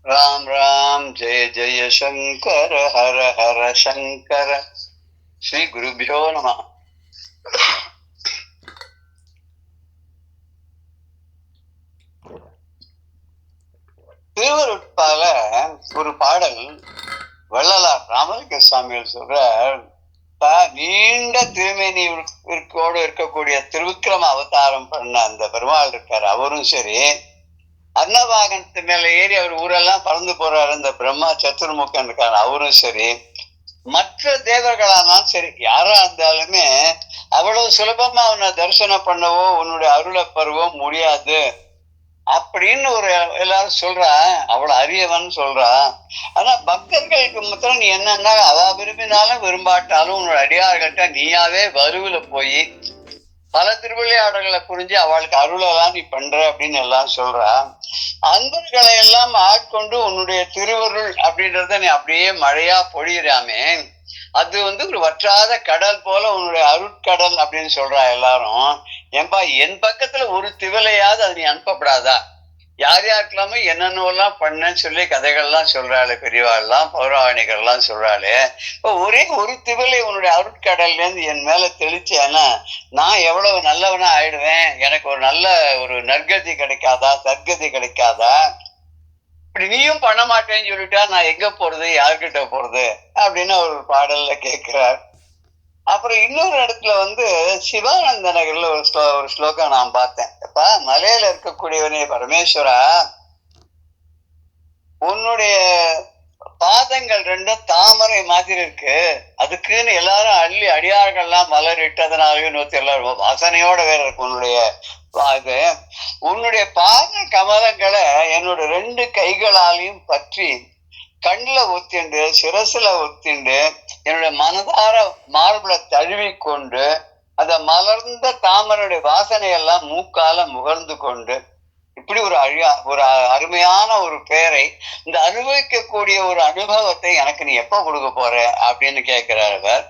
ராம் ராம் ஜெய ஜெய சங்கர ஹர ஹர சங்கர. ஸ்ரீ குருபியோ நம. திருவருட்பால ஒரு பாடல் வள்ளலார் ராமலிங்க சுவாமிகள் சொல்ற, நீண்ட திருமேனியோடு இருக்கக்கூடிய திருவிக்கிரம அவதாரம் பண்ண அந்த பெருமாள் இருக்காரு, அவரும் சரி, அன்னவாகனத்து மேல ஏறி அவர் ஊரெல்லாம் பறந்து போறாரு அந்த பிரம்மா சத்துர்முகன் இருக்காரு, அவரும் சரி, மற்ற தேவர்களானாலும் சரி, யாரா இருந்தாலுமே அவ்வளவு சுலபமா அவனை தரிசனம் பண்ணவோ உன்னுடைய அருளை பெறவோ முடியாது அப்படின்னு ஒரு எல்லாரும் சொல்றா. அவ்வளவு அரியவன் சொல்றா. ஆனா பக்தர்களுக்கு மாத்திரம் நீ என்னன்னா, அவ விரும்பினாலும் விரும்பாட்டாலும் உன்னோட அடியார்கள்ட்ட நீயாவே வலுவில போய் பல திருவிளையாடல்களை புரிஞ்சு அவளுக்கு அருளெல்லாம் நீ பண்ற அப்படின்னு எல்லாம் சொல்றா. அன்பர்களை எல்லாம் ஆட்கொண்டு உன்னுடைய திருவருள் அப்படின்றத நீ அப்படியே மழையா பொழியிறாமே, அது ஒரு வற்றாத கடல் போல உன்னுடைய அருட்கடல் அப்படின்னு சொல்றா எல்லாரும். ஏன்பா என் பக்கத்துல ஒரு திவலையாவது அது நீ அனுப்பப்படாதா? யார் யாருக்கெல்லாமோ என்னென்னலாம் பண்ணேன்னு சொல்லி கதைகள்லாம் சொல்றாளு, பெரியவாள்லாம் பௌராணிகர்லாம் சொல்றாளு. இப்போ ஒரே ஒரு திவலை உன்னுடைய அருட்கடல்ல இருந்து என் மேல தெளிச்சேன்னா நான் எவ்வளவு நல்லவனா ஆயிடுவேன், எனக்கு ஒரு நல்ல ஒரு நற்கதி கிடைக்காதா, சத்கதி கிடைக்காதா? இப்படி நீயும் பண்ண மாட்டேன்னு சொல்லிட்டா நான் எங்க போறது, யார்கிட்ட போறது அப்படின்னு ஒரு பாடல்ல கேட்கிறார். அப்புறம் இன்னொரு இடத்துல சிவானந்த நகர்ல ஒரு ஸ்லோகம் நான் பார்த்தேன். அப்ப மலையில இருக்கக்கூடியவனே பரமேஸ்வரா, உன்னுடைய பாதங்கள் ரெண்டும் தாமரை மாதிரி இருக்கு, அதுக்குன்னு எல்லாரும் அள்ளி அடியார்கள்லாம் மலர் இட்டதுனாலையும் எல்லாரும் வாசனையோட வேற இருக்கு உன்னுடைய இது. உன்னுடைய பாத கமலங்களை என்னோட 2 கைகளாலையும் பற்றி கண்ணுல ஒத்திண்டு சிரசுல ஒத்திண்டு என்னுடைய மனதார மார்புல தழுவி கொண்டு அந்த மலர்ந்த தாமரையுடைய வாசனையெல்லாம் மூக்கால முகர்ந்து கொண்டு இப்படி ஒரு அருமையான ஒரு பெயரை, இந்த அனுபவிக்கக்கூடிய ஒரு அனுபவத்தை எனக்கு நீ எப்ப கொடுக்க போற அப்படின்னு கேட்கிறார் அவர்.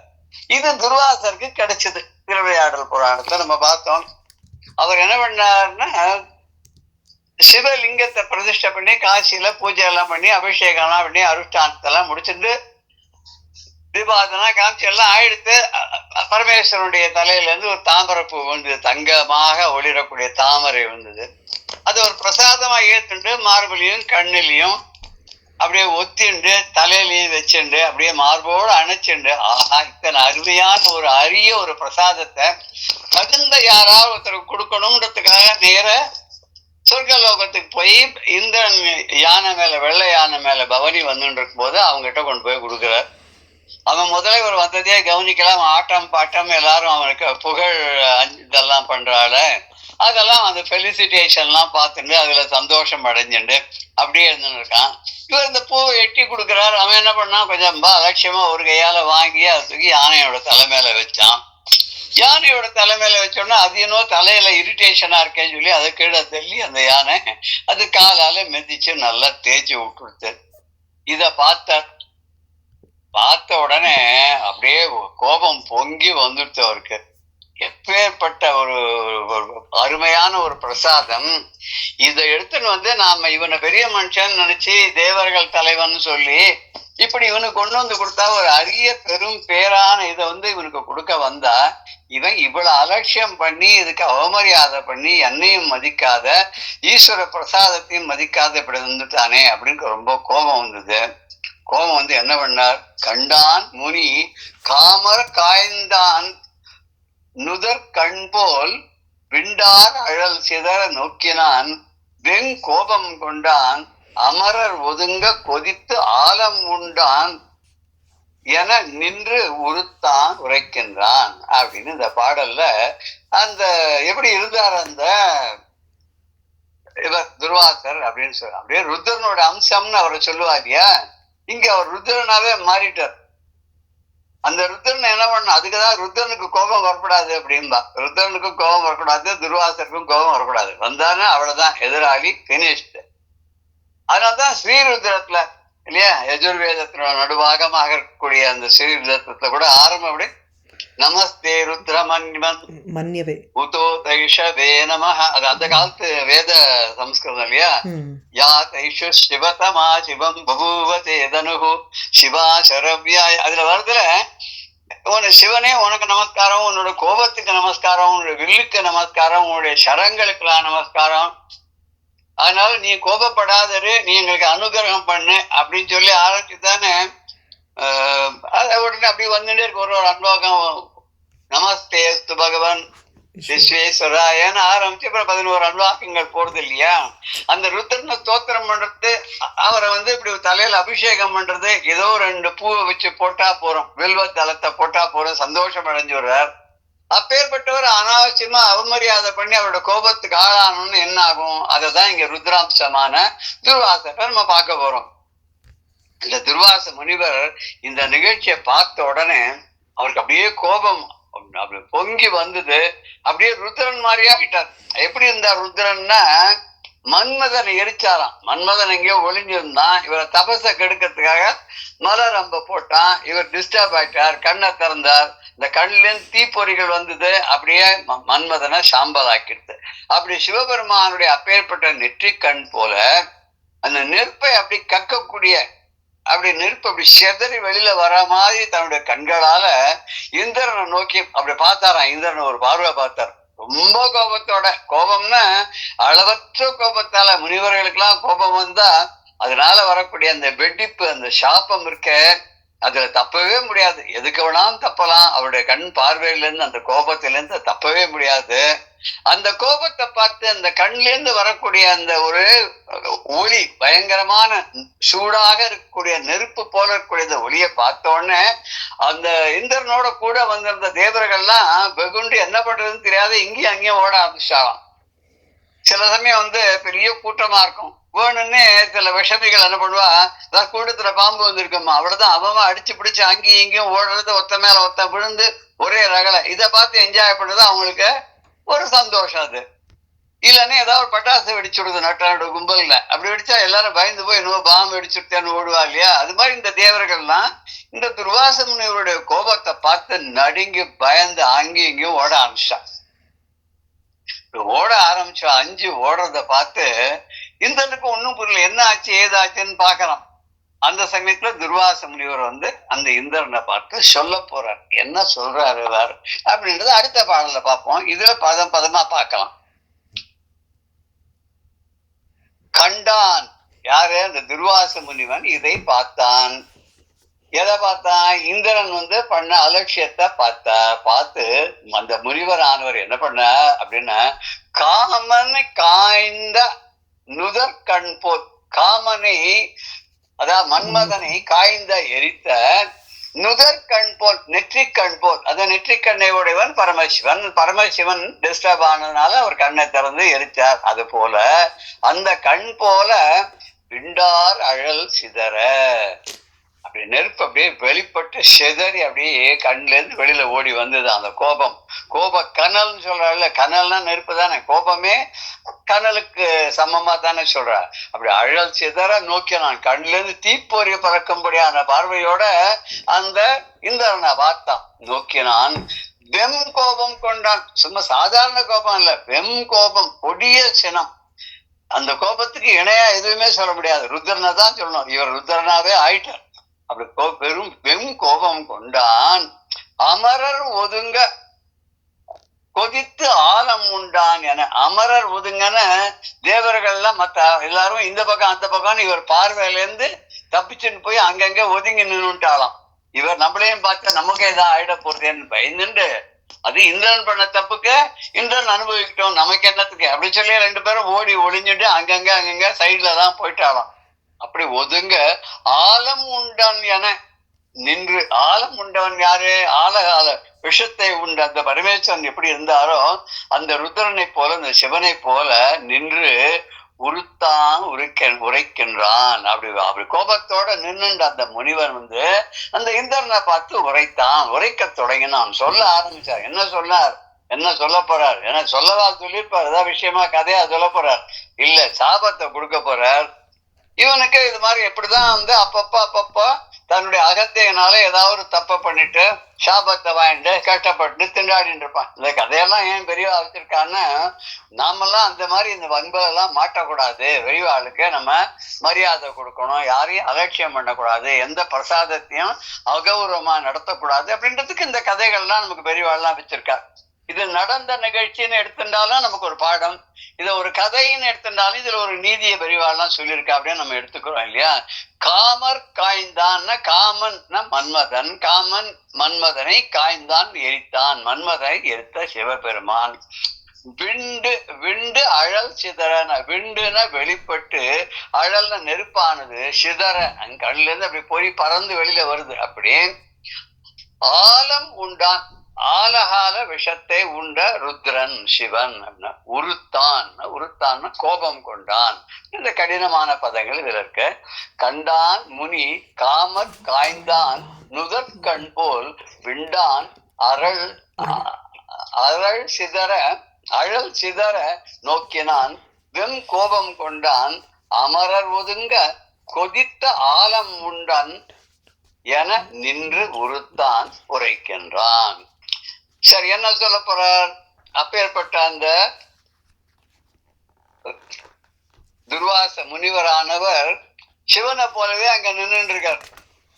இது துர்வாசருக்கு கிடைச்சது. திருவிளையாடல் புராணத்தை நம்ம பார்த்தோம். அவர் என்ன பண்ணாருன்னா, சிவலிங்கத்தை பிரதிஷ்டை பண்ணி காசியில பூஜை எல்லாம் பண்ணி அபிஷேகம் எல்லாம் பண்ணி அனுஷ்டானத்தெல்லாம் முடிச்சுட்டு தீபாவதனா காமிச்சு எல்லாம் ஆயிடுத்து. பரமேஸ்வரனுடைய தலையில இருந்து ஒரு தாமரை பூ வந்தது, தங்கமாக ஒளிரக்கூடிய தாமரை வந்தது. அது ஒரு பிரசாதமா ஏத்துண்டு மார்பிலையும் கண்ணிலையும் அப்படியே ஒத்திண்டு தலையிலையும் வச்சுண்டு அப்படியே மார்போடு அணைச்சுண்டு, ஆஹா இத்தனை அருமையான ஒரு அரிய ஒரு பிரசாதத்தை தகுந்த யாராவது ஒருத்தருக்கு கொடுக்கணும்ன்றதுக்காக நேர சொர்க்கலோகத்துக்கு போய் இந்திரன் யானை மேல, வெள்ளை யானை மேல பவனி வந்துட்டு இருக்கும் போது அவங்ககிட்ட கொண்டு போய் கொடுக்குறார். அவன் முதல்ல இவர் வந்ததே கவனிக்கலாம், ஆட்டம் பாட்டம் எல்லாரும் அவனுக்கு புகழ் இதெல்லாம் பண்றாள், அதெல்லாம் அந்த ஃபெலிசிட்டேஷன்லாம் பார்த்துட்டு அதுல சந்தோஷம் அடைஞ்சுண்டு அப்படியே இருந்துன்னு இருக்கான். இவர் இந்த பூவை எட்டி கொடுக்குறாரு. அவன் என்ன பண்ணான், கொஞ்சம் அலட்சியமா ஒரு கையால வாங்கி அதை தூக்கி யானையோட தலைமையில வச்சான். யானையோட தலைமையில வச்சோன்னா அது இன்னும் தலையில இரிட்டேஷனா இருக்கேன்னு சொல்லி அதை கீழே தள்ளி அந்த யானை அது காலால மெதிச்சு நல்லா தேய்ச்சி விட்டுடுத்து. இத பார்த்த உடனே அப்படியே கோபம் பொங்கி வந்துடுத்து அவருக்கு. எப்பேற்பட்ட ஒரு அருமையான ஒரு பிரசாதம், இதை எடுத்துன்னு நாம இவனை பெரிய மனுஷன் நினைச்சு தேவர்கள் தலைவன் சொல்லி இப்படி இவனுக்கு கொண்டு வந்து கொடுத்தா ஒரு அரிய பெரும் பேரான இதை இவனுக்கு கொடுக்க வந்தா, இவன் இவ்வளவு அலட்சியம் பண்ணி இதுக்கு அவமரியாதை பண்ணி என்னையும் மதிக்காத ஈஸ்வர பிரசாதத்தையும் மதிக்காத இப்படி வந்துட்டானே அப்படின்னு ரொம்ப கோபம் வந்தது. கோபம் என்ன பண்ணார், கண்டான் முனி காமர் காய்ந்தான் நுதற் கண் போல் விண்டார் அழல் சிதற நோக்கினான், வெங்கோபம் கொண்டான் அமரர் ஒதுங்க கொதித்து ஆலம் உண்டான் என நின்று உறுத்தான் உரைக்கின்றான் அப்படின்னு இந்த பாடல்ல அந்த எப்படி இருந்தார் அந்த இவர் துர்வாசர் அப்படின்னு சொல்ற. அப்படியே ருத்ரனோட அம்சம்னு அவரை சொல்லுவாரியா, இங்க அவர் ருத்ரனாவே மாறிட்டார். அந்த ருத்ரன் என்ன பண்ண, அதுக்குதான் ருத்ரனுக்கு கோபம் வரக்கூடாது அப்படின்பா. ருத்ரனுக்கும் கோபம் வரக்கூடாது, துர்வாசருக்கும் கோபம் வரக்கூடாது. வந்தானே அவ்வளவுதான், எதிராளி பினிஷ்டு. அதனால்தான் ஸ்ரீருத்ரத்துல இல்லையா, யஜுர்வேதத்தினோட நடுவாகமாக இருக்கக்கூடிய அந்த ஸ்ரீருத்ரத்துல கூட ஆரம்பம் அப்படி நமஸ்தே ருத்ரமன்மன் மன்யவே. உதோ தைஷவே நமஹ. அது அந்த காலத்து வேத சம்ஸ்கிருதம் இல்லையா? யா தைஷு சிவதமா சிவம் பபூவதே தனுஹு சிவா சரவ்யாய. அதுல வருதுல உன சிவனே உனக்கு நமஸ்காரம், உன்னோட கோபத்துக்கு நமஸ்காரம், உன்னோட வில்லுக்கு நமஸ்காரம், உன்னுடைய சரங்களுக்கெல்லாம் நமஸ்காரம். அதனால நீ கோபப்படாதரு, நீ எங்களுக்கு அனுகிரகம் பண்ணு அப்படின்னு சொல்லி ஆரம்பிச்சுதானே. உடனே அப்படி வந்துட்டே இருக்கு ஒரு அன்போகம். நமஸ்தே அஸ்து பகவான் விஸ்வேஸ்வராயன்னு ஆரம்பிச்சு அப்புறம் 11 அன்வாக்கங்கள் போறது இல்லையா? அந்த ருத்ரனை ஸ்தோத்திரம் பண்றது, அவரை இப்படி தலையில அபிஷேகம் பண்றது, ஏதோ 2 பூவை வச்சு போட்டா போறோம், வில்வ தலத்தை போட்டா போறோம், சந்தோஷம் அடைஞ்சு வர்றார். அப்பேற்பட்டவர் அனாவசியமா அவமரியாதை பண்ணி அவரோட கோபத்துக்கு ஆளானோன்னு என்ன ஆகும்? அததான் இங்க ருத்ராம்சமான துர்வாசரை நம்ம பார்க்க போறோம். இந்த துர்வாச முனிவர் இந்த நிகழ்ச்சியை பார்த்த உடனே அவருக்கு அப்படியே கோபம் அப்படி பொங்கி வந்தது. அப்படியே ருத்ரன் மாதிரியே ஆகிட்டார். எப்படி இருந்தார் ருத்ரன்னா, மன்மதனை எரிச்சாராம். மன்மதன் எங்கேயோ ஒளிஞ்சிருந்தான், இவரை தபச கெடுக்கிறதுக்காக மலர் அம்ப போட்டான். இவர் டிஸ்டர்ப் ஆயிட்டார், கண்ணை திறந்தார், இந்த கண்ணுல இருந்து தீப்பொறிகள் வந்தது, அப்படியே மன்மதனை சாம்பல் ஆக்கிடுது. அப்படி சிவபெருமானுடைய அப்பேற்பட்ட நெற்றி கண் போல அந்த நெருப்பை அப்படி கக்கக்கூடிய, அப்படி நெருப்பு அப்படி செதறி வெளியில வர மாதிரி தன்னுடைய கண்களால இந்திரனை நோக்கி அப்படி பார்த்தாராம். இந்திரன் ஒரு பார்வை பார்த்தார், ரொம்ப கோபத்தோட. கோபம்னா அளவற்ற கோபத்தால, முனிவர்களுக்கெல்லாம் கோபம் வந்தா அதனால வரக்கூடிய அந்த வெடிப்பு, அந்த சாபம் இருக்க, அதுல தப்பவே முடியாது. எதுக்கு வேணாலும் தப்பலாம். அவருடைய கண் பார்வையிலிருந்து, அந்த கோபத்திலிருந்து தப்பவே முடியாது. அந்த கோபத்தை பார்த்து அந்த கண்ல இருந்து வரக்கூடிய அந்த ஒரு ஒளி, பயங்கரமான சூடாக இருக்கக்கூடிய நெருப்பு போல இருக்கக்கூடிய இந்த ஒளியை பார்த்த உடனே அந்த இந்திரனோட கூட வந்திருந்த தேவர்கள்லாம் வெகுண்டு என்ன பண்றதுன்னு தெரியாத இங்கேயும் அங்கேயும் ஓட ஆரம்பிச்சாலாம். சில சமயம் பெரிய கூட்டமா இருக்கும், வேணும்னே சில விஷமிகள் என்ன பண்ணுவா, அதாவது கூட்டத்துல பாம்பு வந்திருக்குமா, அவ்வளவுதான் அவன் அடிச்சு பிடிச்சு அங்கேயும் இங்கேயும் ஓடுறது, ஒத்த மேல ஒத்த விழுந்து ஒரே ரகலை. இதை பார்த்து என்ஜாய் பண்றது அவங்களுக்கு ஒரு சந்தோஷம். அது இல்லைன்னா ஏதாவது ஒரு பட்டாசு வெடிச்சு விடுது நட்டனோட கும்பல்ல, அப்படி வெடிச்சா எல்லாரும் பயந்து போய் இன்னும் பாம்பு வெடிச்சுட்டேன்னு ஓடுவா இல்லையா? அது மாதிரி இந்த தேவர்கள்லாம் இந்த துர்வாச முனிவருடைய கோபத்தை பார்த்து நடுங்கி பயந்து அங்கேயும் இங்கேயும் ஓட ஆரம்பிச்சா. அஞ்சு ஓடுறத பார்த்து இந்திரனுக்கு ஒன்னும் புரியல, என்ன ஆச்சு ஏதாச்சுன்னு பாக்கலாம். அந்த சமயத்துல துர்வாச முனிவர் அந்த இந்திரனை பார்த்து சொல்ல போறார். என்ன சொல்றாரு அப்படின்றது அடுத்த பாடல பார்ப்போம். இதுல பதம் பதமா பார்க்கலாம். கண்டான் யாரு? அந்த துர்வாச முனிவன் இதை பார்த்தான். எதை பார்த்தான்? இந்திரன் பண்ண அலட்சியத்தை பார்த்து அந்த முனிவர் ஆனவர் என்ன பண்ண அப்படின்னா, காமனை காய்ந்த நுதற் கண் போல், காமனை அதாவது மன்மதனை காய்ந்த எரித்த நுதற் கண் போல், நெற்றிக்கண் போல், அந்த நெற்றிக்கண்ணை உடையவன் பரமசிவன். பரமசிவன் டிஸ்டர்ப் ஆனதுனால அவர் கண்ணை திறந்து எரித்தார். அது போல அந்த கண் போல விண்டார் அழல் சிதற, அப்படி நெருப்பு அப்படியே வெளிப்பட்டு செதறி அப்படியே கண்ணுல இருந்து வெளியில ஓடி வந்தது அந்த கோபம். கோப கனல்னு சொல்றாள், கனல்னா நெருப்பு தானே, கோபமே கனலுக்கு சமமா தானே சொல்ற. அப்படி அழல் சிதற நோக்கினான், கண்ணுல இருந்து தீப்பொறி பறக்கும்படியான பார்வையோட அந்த இந்திரனை பார்த்தான், நோக்கினான். வெம் கோபம் கொண்டான். சும்மா சாதாரண கோபம் இல்ல, வெம் கோபம், கொடிய சினம். அந்த கோபத்துக்கு இணையா எதுவுமே சொல்ல முடியாது, ருத்ரனை தான் சொல்லணும். இவர் ருத்ரனாவே ஆயிட்டார். அப்படி பெரும் வெம் கோபம் கொண்டான். அமரர் ஒதுங்க கொதித்து ஆலம் உண்டான் என. அமரர் ஒதுங்கன தேவர்கள்லாம் மத்த எல்லாரும் இந்த பக்கம் அந்த பக்கம் இவர் பார்வையில இருந்து தப்பிச்சுன்னு போய் அங்கங்க ஒதுங்கி நின்னுட்டாலாம். இவர் நம்மளையும் பார்த்து நமக்கு ஏதாவது ஆயிட போறேன்னு பயந்துண்டு, அது இந்திரன் பண்ண தப்புக்கு இந்திரன் அனுபவிக்கிட்டோம், நமக்கு என்னத்துக்கு அப்படி சொல்லி 2 பேரும் ஓடி ஒளிஞ்சுட்டு அங்கங்க சைட்ல தான் போயிட்டாலாம். அப்படி ஒதுங்க ஆலம் உண்டான் என நின்று. ஆலம் உண்டவன் யாரு? ஆலகால விஷத்தை உண்ட அந்த பரமேஸ்வரன் எப்படி இருந்தாரோ அந்த ருத்ரனை போல, அந்த சிவனை போல நின்று உருத்தான் உரைக்கின்றான். அப்படி கோபத்தோட நின்னுண்ட அந்த முனிவன் அந்த இந்திரனை பார்த்து உரைக்க தொடங்கினான், சொல்ல ஆரம்பிச்சார். என்ன சொன்னார்? என்ன சொல்ல போறார்? என்ன சொல்லவா சொல்லியிருப்பார்? ஏதாவது விஷயமா கதையா சொல்ல போறார்? இல்ல, சாபத்தை கொடுக்க போறார். இவனுக்கு இது மாதிரி எப்படிதான் அப்பப்ப தன்னுடைய அகத்தையினால ஏதாவது ஒரு தப்ப பண்ணிட்டு சாபத்தை வாங்கிட்டு கஷ்டப்பட்டு திண்டாடிட்டு இருப்பான். இந்த கதையெல்லாம் ஏன் பெரியவா வச்சிருக்கான்னு, நாமெல்லாம் அந்த மாதிரி இந்த வன்பெல்லாம் மாட்டக்கூடாது. பெரியவாளுக்கு நம்ம மரியாதை கொடுக்கணும், யாரையும் அலட்சியம் பண்ணக்கூடாது, எந்த பிரசாதத்தையும் அகௌரவமா நடத்தக்கூடாது அப்படின்றதுக்கு இந்த கதைகள்லாம் நமக்கு பெரியவாள்லாம் வச்சிருக்கா. இது நடந்த நிகழ்ச்சின்னு எடுத்துட்டாலும் நமக்கு ஒரு பாடம், இதை ஒரு கதைன்னு எடுத்துட்டாலும் இதுல ஒரு நீதியை பெரியவாள்லாம் சொல்லியிருக்கா அப்படின்னு நம்ம எடுத்துக்கிறோம் இல்லையா. காமர் காய்ந்தான், காமன் மன்மதன், காமன் மன்மதனை காய்ந்தான் எரித்தான், மன்மதனை எரித்த சிவபெருமான். விண்டு விண்டு அழல் சிதறன, விண்டுன வெளிப்பட்டு அழல்ன நெருப்பானது சிதற கண்ணுல இருந்து அப்படி பொறி பறந்து வெளியில வருது. அப்படி ஆலம் உண்டான், ஆலகால விஷத்தை உண்ட ருத்ரன் சிவன் உருத்தான், உருத்தான் கோபம் கொண்டான். இந்த கடினமான பதங்கள் இதுல இருக்கு. கண்டான் முனி காமற் காய்ந்தான் நுதற்கண் போல் விண்டான் அறள் அறள் சிதற அழல் சிதற நோக்கினான் வெம் கோபம் கொண்டான் அமரர் ஒதுங்க கொதித்த ஆலம் உண்டான் என நின்று உறுத்தான் உரைக்கின்றான். சரி, என்ன சொல்ல போறார்? அப்பேற்பட்ட அந்த துர்வாச முனிவரானவர் சிவனை போலவே அங்க நின்று இருக்கார்.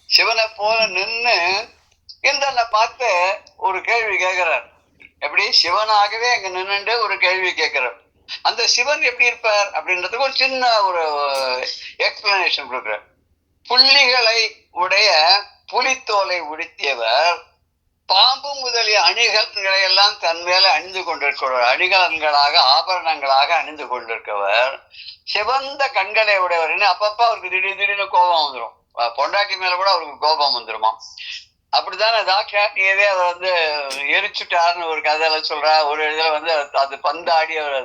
சிவனை போல நின்று இந்திரனை பார்த்து ஒரு கேள்வி கேட்கிறார். எப்படி? சிவனாகவே அங்க நின்று ஒரு கேள்வி கேட்கிறார். அந்த சிவன் எப்படி இருப்பார் அப்படின்றதுக்கு ஒரு சின்ன ஒரு எக்ஸ்பிளனேஷன் கொடுக்கிறார். புள்ளிகளை உடைய புலித்தோலை உடுத்தியவர், பாம்பு முதலிய அணிகலன்களை எல்லாம் தன் மேல அணிந்து கொண்டிருக்கிறவர், அணிகலன்களாக ஆபரணங்களாக அணிந்து கொண்டிருக்கவர், சிவந்த கண்களை உடையவர். அப்பப்ப அவருக்கு திடீர்னு கோபம் வந்துடும், பொண்டாட்டி மேல கூட அவருக்கு கோபம் வந்துருமா. அப்படித்தானே தாட்சாயணியவே அதை எரிச்சுட்டாருன்னு ஒரு கதையில சொல்றா. ஒரு இதுல அது பந்தாடி அவர்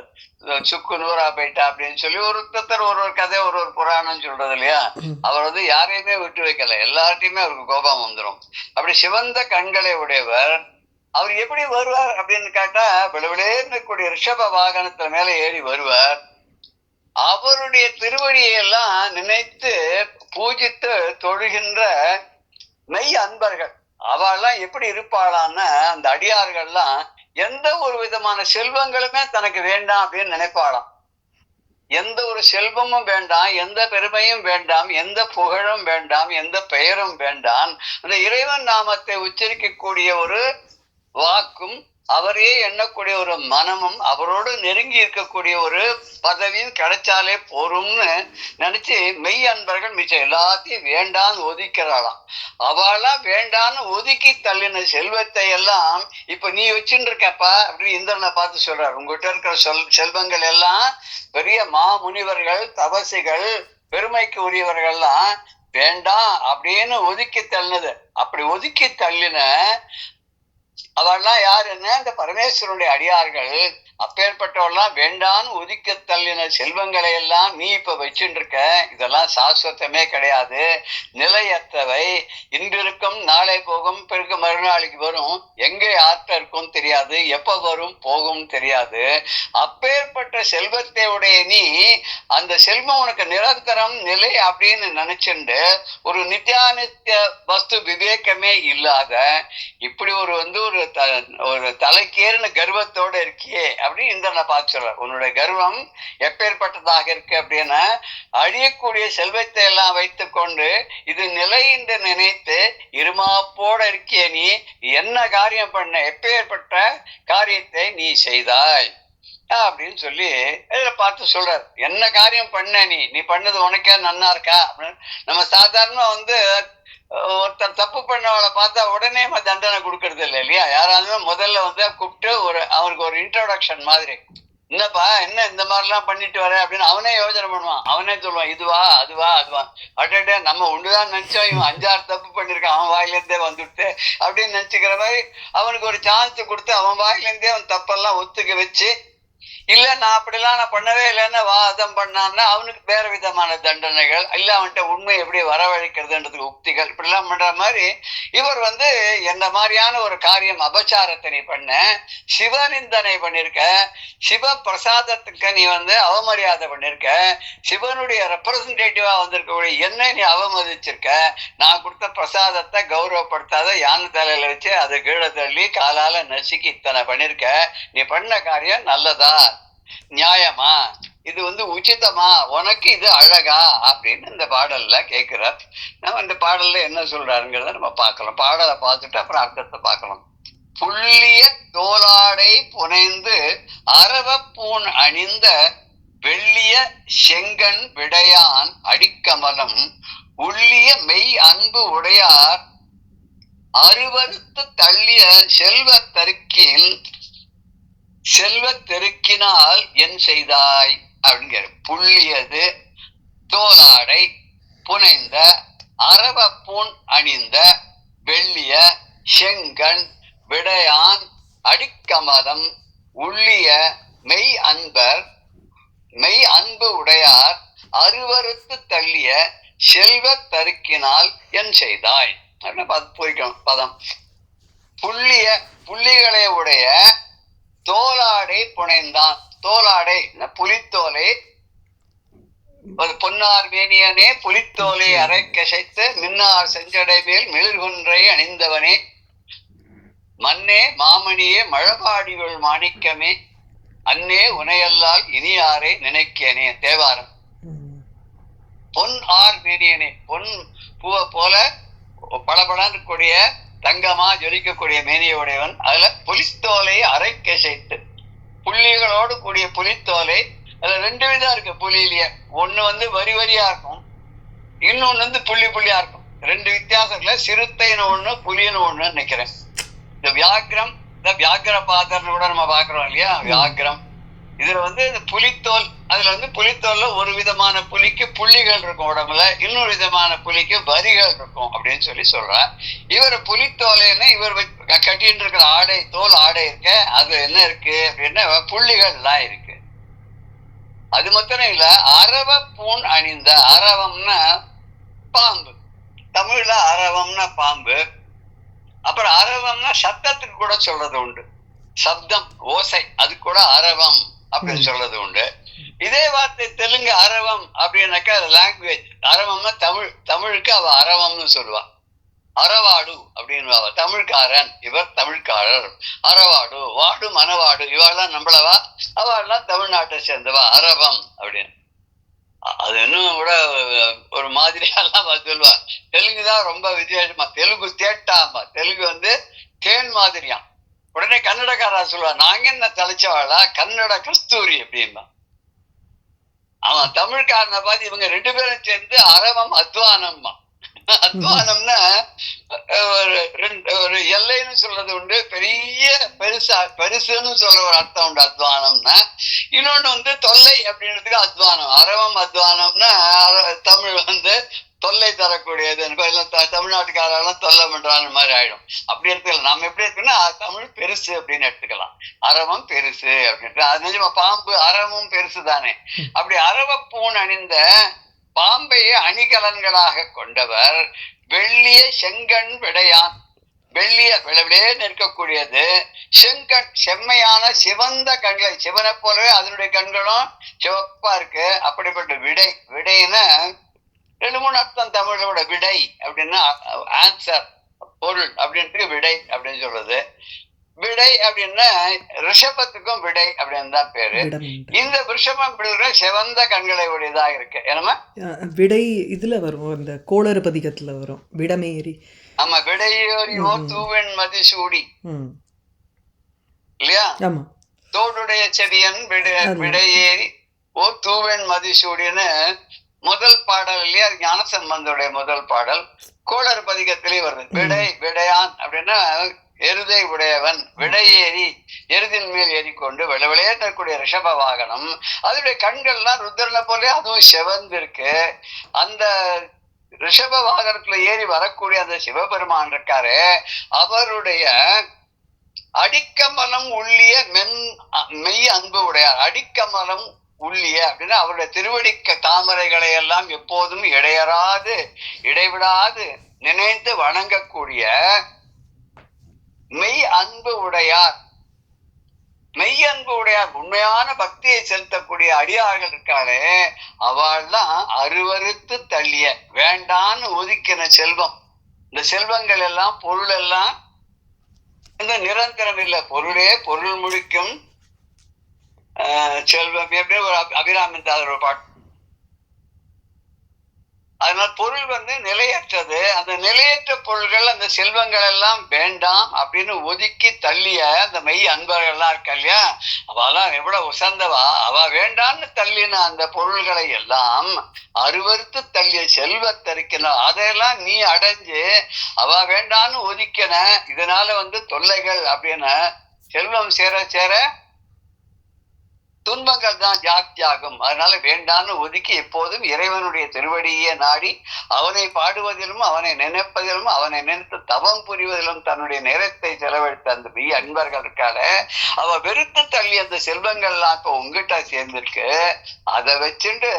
சுக்கு நூறா போயிட்டா அப்படின்னு சொல்லி ஒருத்தர் ஒரு கதை ஒரு புராணம் சொல்றது இல்லையா. அவர் யாரையுமே விட்டு வைக்கல, எல்லார்ட்டையுமே அவருக்கு கோபம் வந்துடும். அப்படி சிவந்த கண்களை உடையவர் அவர் எப்படி வருவார் அப்படின்னு கேட்டா, விளவிலேன்னு கூடிய ரிஷப வாகனத்துல மேல ஏறி வருவார். அவருடைய திருவடியை எல்லாம் நினைத்து பூஜித்து தொழுகின்ற மெய் அன்பர்கள் அவெல்லாம் எப்படி இருப்பாளான்னு, அந்த அடியார்கள்லாம் எந்த ஒரு விதமான செல்வங்களுமே தனக்கு வேண்டாம் அப்படின்னு நினைப்பாளாம். எந்த ஒரு செல்வமும் வேண்டாம், எந்த பெருமையும் வேண்டாம், எந்த புகழும் வேண்டாம், எந்த பெயரும் வேண்டாம். அந்த இறைவன் நாமத்தை உச்சரிக்கக்கூடிய ஒரு வாக்கும், அவரையே எண்ணக்கூடிய ஒரு மனமும், அவரோடு நெருங்கி இருக்கக்கூடிய ஒரு பதவியும் கிடைச்சாலே போரும்னு நினைச்சு மெய் அன்பர்கள் மிச்சம் எல்லாத்தையும் வேண்டான்னு ஒதுக்கிறாளாம். அவளா வேண்டான்னு ஒதுக்கி தள்ளின செல்வத்தை எல்லாம் இப்ப நீ வச்சுட்டு இருக்கப்பா அப்படின்னு இந்திரனை பார்த்து சொல்றாரு. உங்ககிட்ட இருக்கிற செல்வங்கள் எல்லாம் பெரிய மாமுனிவர்கள், தபசிகள், பெருமைக்கு உரியவர்கள்லாம் வேண்டாம் அப்படின்னு ஒதுக்கி தள்ளினது. அப்படி ஒதுக்கி தள்ளின அவெல்லாம் யாருன்னா இந்த பரமேஸ்வரனுடைய அடியார்கள். அப்பேற்பட்டவெல்லாம் வேண்டான்னு ஒதுக்க தள்ளின செல்வங்களை எல்லாம் நீ இப்ப வச்சுட்டு இருக்க. இதெல்லாம் சாஸ்வத்தமே கிடையாது, நிலையற்றவை. இன்று இருக்கும், நாளை போகும், பிறகு மறுநாளைக்கு வரும், எங்கே யார்கிட்ட இருக்கும் தெரியாது, எப்ப வரும் போகும் தெரியாது. அப்பேற்பட்ட செல்வத்தை உடைய நீ அந்த செல்வம் உனக்கு நிரந்தரம் நிலை அப்படின்னு நினைச்சுண்டு ஒரு நித்தியானித்திய வஸ்து விவேகமே இல்லாத இப்படி ஒரு ஒரு தலைக்கேறின கர்வத்தோட இருக்கியே அப்படின்னு இந்திரனை பார்த்து சொல்ற. உன்னுடைய கர்வம் எப்பேற்பட்டதாக இருக்கு அப்படின்னா, அழியக்கூடிய செல்வத்தை எல்லாம் வைத்துக் கொண்டு இது நிலை என்று நினைத்து இருமாப்போட இருக்கிய நீ என்ன காரியம் பண்ண, எப்பேற்பட்ட காரியத்தை நீ செய்தாய் அப்படின்னு சொல்லி பார்த்து சொல்றாரு. என்ன காரியம் பண்ண நீ பண்ணது உனக்கே நன்னா இருக்கா அப்படின்னு. நம்ம சாதாரண ஒருத்தர் தப்பு பண்ணவளை பார்த்தா உடனே தண்டனை கொடுக்கறது இல்லை இல்லையா. யாராலுமே முதல்ல கூப்பிட்டு அவனுக்கு ஒரு இன்ட்ரோடக்ஷன் மாதிரி, என்னப்பா என்ன இந்த மாதிரிலாம் பண்ணிட்டு வர அப்படின்னு அவனே யோசனை பண்ணுவான். அவனே சொல்லுவான், இதுவா அதுவா அதுவா, அட்டே நம்ம ஒண்ணுதான் நினைச்சோம், இவன் 5-6 தப்பு பண்ணிருக்கான், அவன் வாயிலேருந்தே வந்துட்டு அப்படின்னு நினைச்சுக்கிற மாதிரி அவனுக்கு ஒரு சான்ஸ் கொடுத்து அவன் வாயிலேருந்தே அவன் தப்பெல்லாம் ஒத்துக்க வச்சு இல்ல நான் அப்படிலாம் நான் பண்ணவே இல்லைன்னு வாதம் பண்ணான்னா அவனுக்கு வேற விதமான தண்டனைகள், இல்ல அவன்கிட்ட உண்மை எப்படி வரவழைக்கிறதுன்றதுக்கு உக்திகள், இப்படிலாம் பண்ற மாதிரி இவர் என்ன மாதிரியான ஒரு காரியம் அபச்சாரத்தை நீ பண்ண, சிவநிந்தனை பண்ணிருக்க, சிவ பிரசாதத்துக்கு நீ அவமரியாதை பண்ணிருக்க, சிவனுடைய ரெப்ரசன்டேட்டிவா வந்திருக்கக்கூடிய என்ன நீ அவமதிச்சிருக்க, நான் கொடுத்த பிரசாதத்தை கௌரவப்படுத்தாத யானை தலையில வச்சு அதை கீழே தள்ளி காலால நசுக்கி இத்தனை பண்ணிருக்க, நீ பண்ண காரியம் நல்லதா, நியாயமா, இது உச்சிதமா, உனக்கு இது அழகா அப்படின்னு இந்த பாடல்ல கேட்கிறார். நம்ம இந்த பாடல்ல என்ன சொல்றாருங்கிறத நம்ம பார்க்கலாம். பாடலை பார்த்துட்டு அப்புறம் அர்த்தத்தை பார்க்கலாம். புள்ளிய தோளாடை புனைந்து அரவ பூண் அணிந்த வெள்ளிய செங்கண் விடையான் அடிக்கமலம் உள்ளிய மெய் அன்பு உடையார் அருவறுத்து தள்ளிய செல்வ தெருக்கினால் என் செய்தாய் அப்படிங்கிற. புள்ளியது தோளாடை புனைந்த அரவ பூண் அணிந்த வெள்ளிய செங்கண் விடையான் அடிக்கமலம் உள்ளிய மெய் அன்பு உடையார் அருவறுத்து தள்ளிய செல்வ தருக்கினால் என் செய்தாய். பதம் புள்ளிகளை உடைய தோளாடை புனைந்தான். தோளாடை புலித்தோலை, பொன்னார் மேனியனே புலித்தோலை அரை கசைத்து மின்னார் செஞ்சடை மேல் மிளிர்கொன்றை அணிந்தவனே, மண்ணே மாமணியே மழபாடிகள் மாணிக்கமே, அன்னே உனையல்லால் இனியாரை நினைக்கேனே. தேவாரம். பொன் ஆர் மேனியனே, பொன் பூவை போல பளபளன்னு கூடிய தங்கமா ஜொலிக்கக்கூடிய மேனியுடையவன். அதுல புலித்தோலை அரை கசைத்து, புள்ளிகளோடு கூடிய புலித்தோலை. அதுல ரெண்டு விதம் இருக்கு புலியிலேயே. ஒண்ணு வரி வரியா இருக்கும், இன்னொன்னு புள்ளி புள்ளியா இருக்கும். ரெண்டு வித்தியாசம் இல்ல. சிறுத்தைன்னு ஒண்ணு, புலின்னு ஒண்ணு நினைக்கிறேன். இந்த வியாக்கிர பாத்திரன்னு கூட நம்ம பாக்குறோம் இல்லையா, வியாக்கிரம். இதுல இந்த புலித்தோல், அதுல புலித்தோல்ல ஒரு விதமான புலிக்கு புள்ளிகள் இருக்கும் உடம்புல, இன்னொரு விதமான புலிக்கு வரிகள் இருக்கும் அப்படின்னு சொல்ற. இவர் புலித்தோலைன்னு இவர் கட்டின்னு இருக்கிற ஆடை, தோல் ஆடை இருக்க, அது என்ன இருக்கு அப்படின்னா புள்ளிகள் எல்லாம் இருக்கு. அது மாத்திரம் இல்ல, அரவ பூண் அணிந்த. அரவம்னா பாம்பு, தமிழ்ல அரவம்னா பாம்பு. அப்புறம் அரவம்னா சத்தத்துக்கு கூட சொல்றது உண்டு, சப்தம் ஓசை, அது கூட அரவம் அப்படின்னு சொல்றது உண்டு. இதே வார்த்தை தெலுங்கு அரவம் அப்படின்னாக்கா லாங்குவேஜ். அரவம்னா தமிழுக்கு அவ அரவம்னு சொல்லுவா. அறவாடு அப்படின்னு தமிழ்காரன், இவர் தமிழ்காரர். அறவாடு, வாடு மனவாடு, இவாள்லாம் நம்மளவா, அவள்லாம் தமிழ்நாட்டை சேர்ந்தவா, அரவம் அப்படின்னு. அது இன்னும் கூட ஒரு மாதிரியாலாம் சொல்லுவா. தெலுங்குதான் ரொம்ப வித்தியாசமா, தெலுங்கு தேட்டாமா, தெலுங்கு தேன் மாதிரியாம். உடனே கன்னடக்காரா சொல்லுவா, நாங்க என்ன தலைச்சவாளா, கன்னட கஸ்தூரி அப்படின்பா. அவன் தமிழ்காரனை பார்த்து இவங்க ரெண்டு பேரும் சேர்ந்து அரவம் அத்வானம்மா. அத்வானம்னா ஒரு எல்லைன்னு சொல்றது உண்டு, பெரிய பெருசுன்னு சொல்ற ஒரு அர்த்தம் உண்டு அத்வானம்னா. இன்னொன்னு தொல்லை அப்படின்றதுக்கு அத்வானம். அரவம் அத்வானம்னா தமிழ் தொல்லை தரக்கூடியது. தமிழ்நாட்டுக்காரெல்லாம் தொல்லை பண்றான்னு மாதிரி ஆயிடும். அப்படி எடுத்துக்கலாம். நம்ம எப்படி இருக்குன்னா தமிழ் பெருசு அப்படின்னு எடுத்துக்கலாம். அரவம் பெருசு அப்படின்ட்டு. அது நிஜமா பாம்பு அரவமும் பெருசு தானே. அப்படி அரவ பூண் அணிந்த பாம்பையை அணிகலன்களாக கொண்டவர் வெள்ளிய செங்கண் விடையான். வெள்ளிய விளவிலே நிற்கக்கூடியது செங்கண், செம்மையான சிவந்த கண்களை, சிவனை போலவே அதனுடைய கண்களும் சிவப்பா இருக்கு. அப்படிப்பட்ட விடைன்னு ரெண்டு மூணு அர்த்தம் தமிழோட. விடை அப்படின்னா ஆன்சர், பொருள் அப்படின்ட்டு விடை அப்படின்னு சொல்றது. விடை அப்படின்னா ரிஷபத்துக்கும் விடை அப்படின்னு தான் பேரு. இந்த ரிஷபம் சிவந்த கண்களை உடையதா இருக்கு. என்னமா விடை இதுல வரும், இந்த கோளறு பதிகத்துல வரும் விடமேறி. ஆமா, விடையோரியோ தூவெண் மதிசூடி இல்லையா, தோடுடைய செடியன் விடையேறி ஓ தூவெண் மதிசூடின்னு முதல் பாடல் இல்லையா, ஞானசம்பந்தருடைய முதல் பாடல். கோளறு பதிகத்திலே வருது. விடையான் அப்படின்னா எருதை உடையவன், விடையேறி எருதின் மேல் ஏறிக்கொண்டு விளையாடக்கூடிய ரிஷப வாகனம். அதனுடைய கண்கள்லாம் ருத்ரனை போல அதுவும் செவந்து இருக்கு. அந்த ரிஷப வாகனத்துல ஏறி வரக்கூடிய அந்த சிவபெருமான் இருக்காரு, அவருடைய அடிக்கமலம் உள்ளிய மெய் அன்பு உடையார். அடிக்கமலம் உள்ளிய அப்படின்னா அவருடைய திருவடிக்க தாமரைகளை எல்லாம் எப்போதும் இடைவிடாது நினைத்து வணங்கக்கூடிய மெய் அன்பு உடையார். மெய் அன்பு உடையார், உண்மையான பக்தியை செலுத்தக்கூடிய அடியார்கள் இருக்காளே, அவள்லாம் அருவருத்து தள்ளிய வேண்டான்னு ஒதுக்கின செல்வம். இந்த செல்வங்கள் எல்லாம் பொருள் எல்லாம் நிரந்தரம் இல்லை. பொருள் முடிக்கும் செல்வம் எப்படி ஒரு அபிராமிந்தார் ஒரு பாட்டு. அதனால பொருள் நிலையற்றது. அந்த நிலையற்ற பொருள்கள், அந்த செல்வங்கள் எல்லாம் வேண்டாம் அப்படின்னு ஒதுக்கி தள்ளிய அந்த மெய் அன்பர்கள் எல்லாம் இருக்கா இல்லையா, அவெல்லாம் எவ்வளவு உசந்தவா. அவ வேண்டான்னு தள்ளின அந்த பொருள்களை எல்லாம் அருவருத்து தள்ளிய செல்வத்தரிக்கணும். அதையெல்லாம் நீ அடைஞ்சு அவ வேண்டான்னு ஒதுக்கின. இதனால தொல்லைகள் அப்படின்னு செல்வம் சேர சேர துன்பங்கள் தான் ஜாஸ்தியாகும். அதனால வேண்டான்னு ஒதுக்கி எப்போதும் இறைவனுடைய திருவடியே நாடி அவனை பாடுவதிலும் அவனை நினைப்பதிலும் அவனை நினைத்து தவம் புரிவதிலும் தன்னுடைய நேரத்தை செலவழித்த அந்த மெய் அன்பர்கள் இருக்கால, அவ வெறுத்து தள்ளி அந்த செல்வங்கள்லாம் இப்ப உங்ககிட்ட சேர்ந்திருக்கு. அதை வச்சுண்டு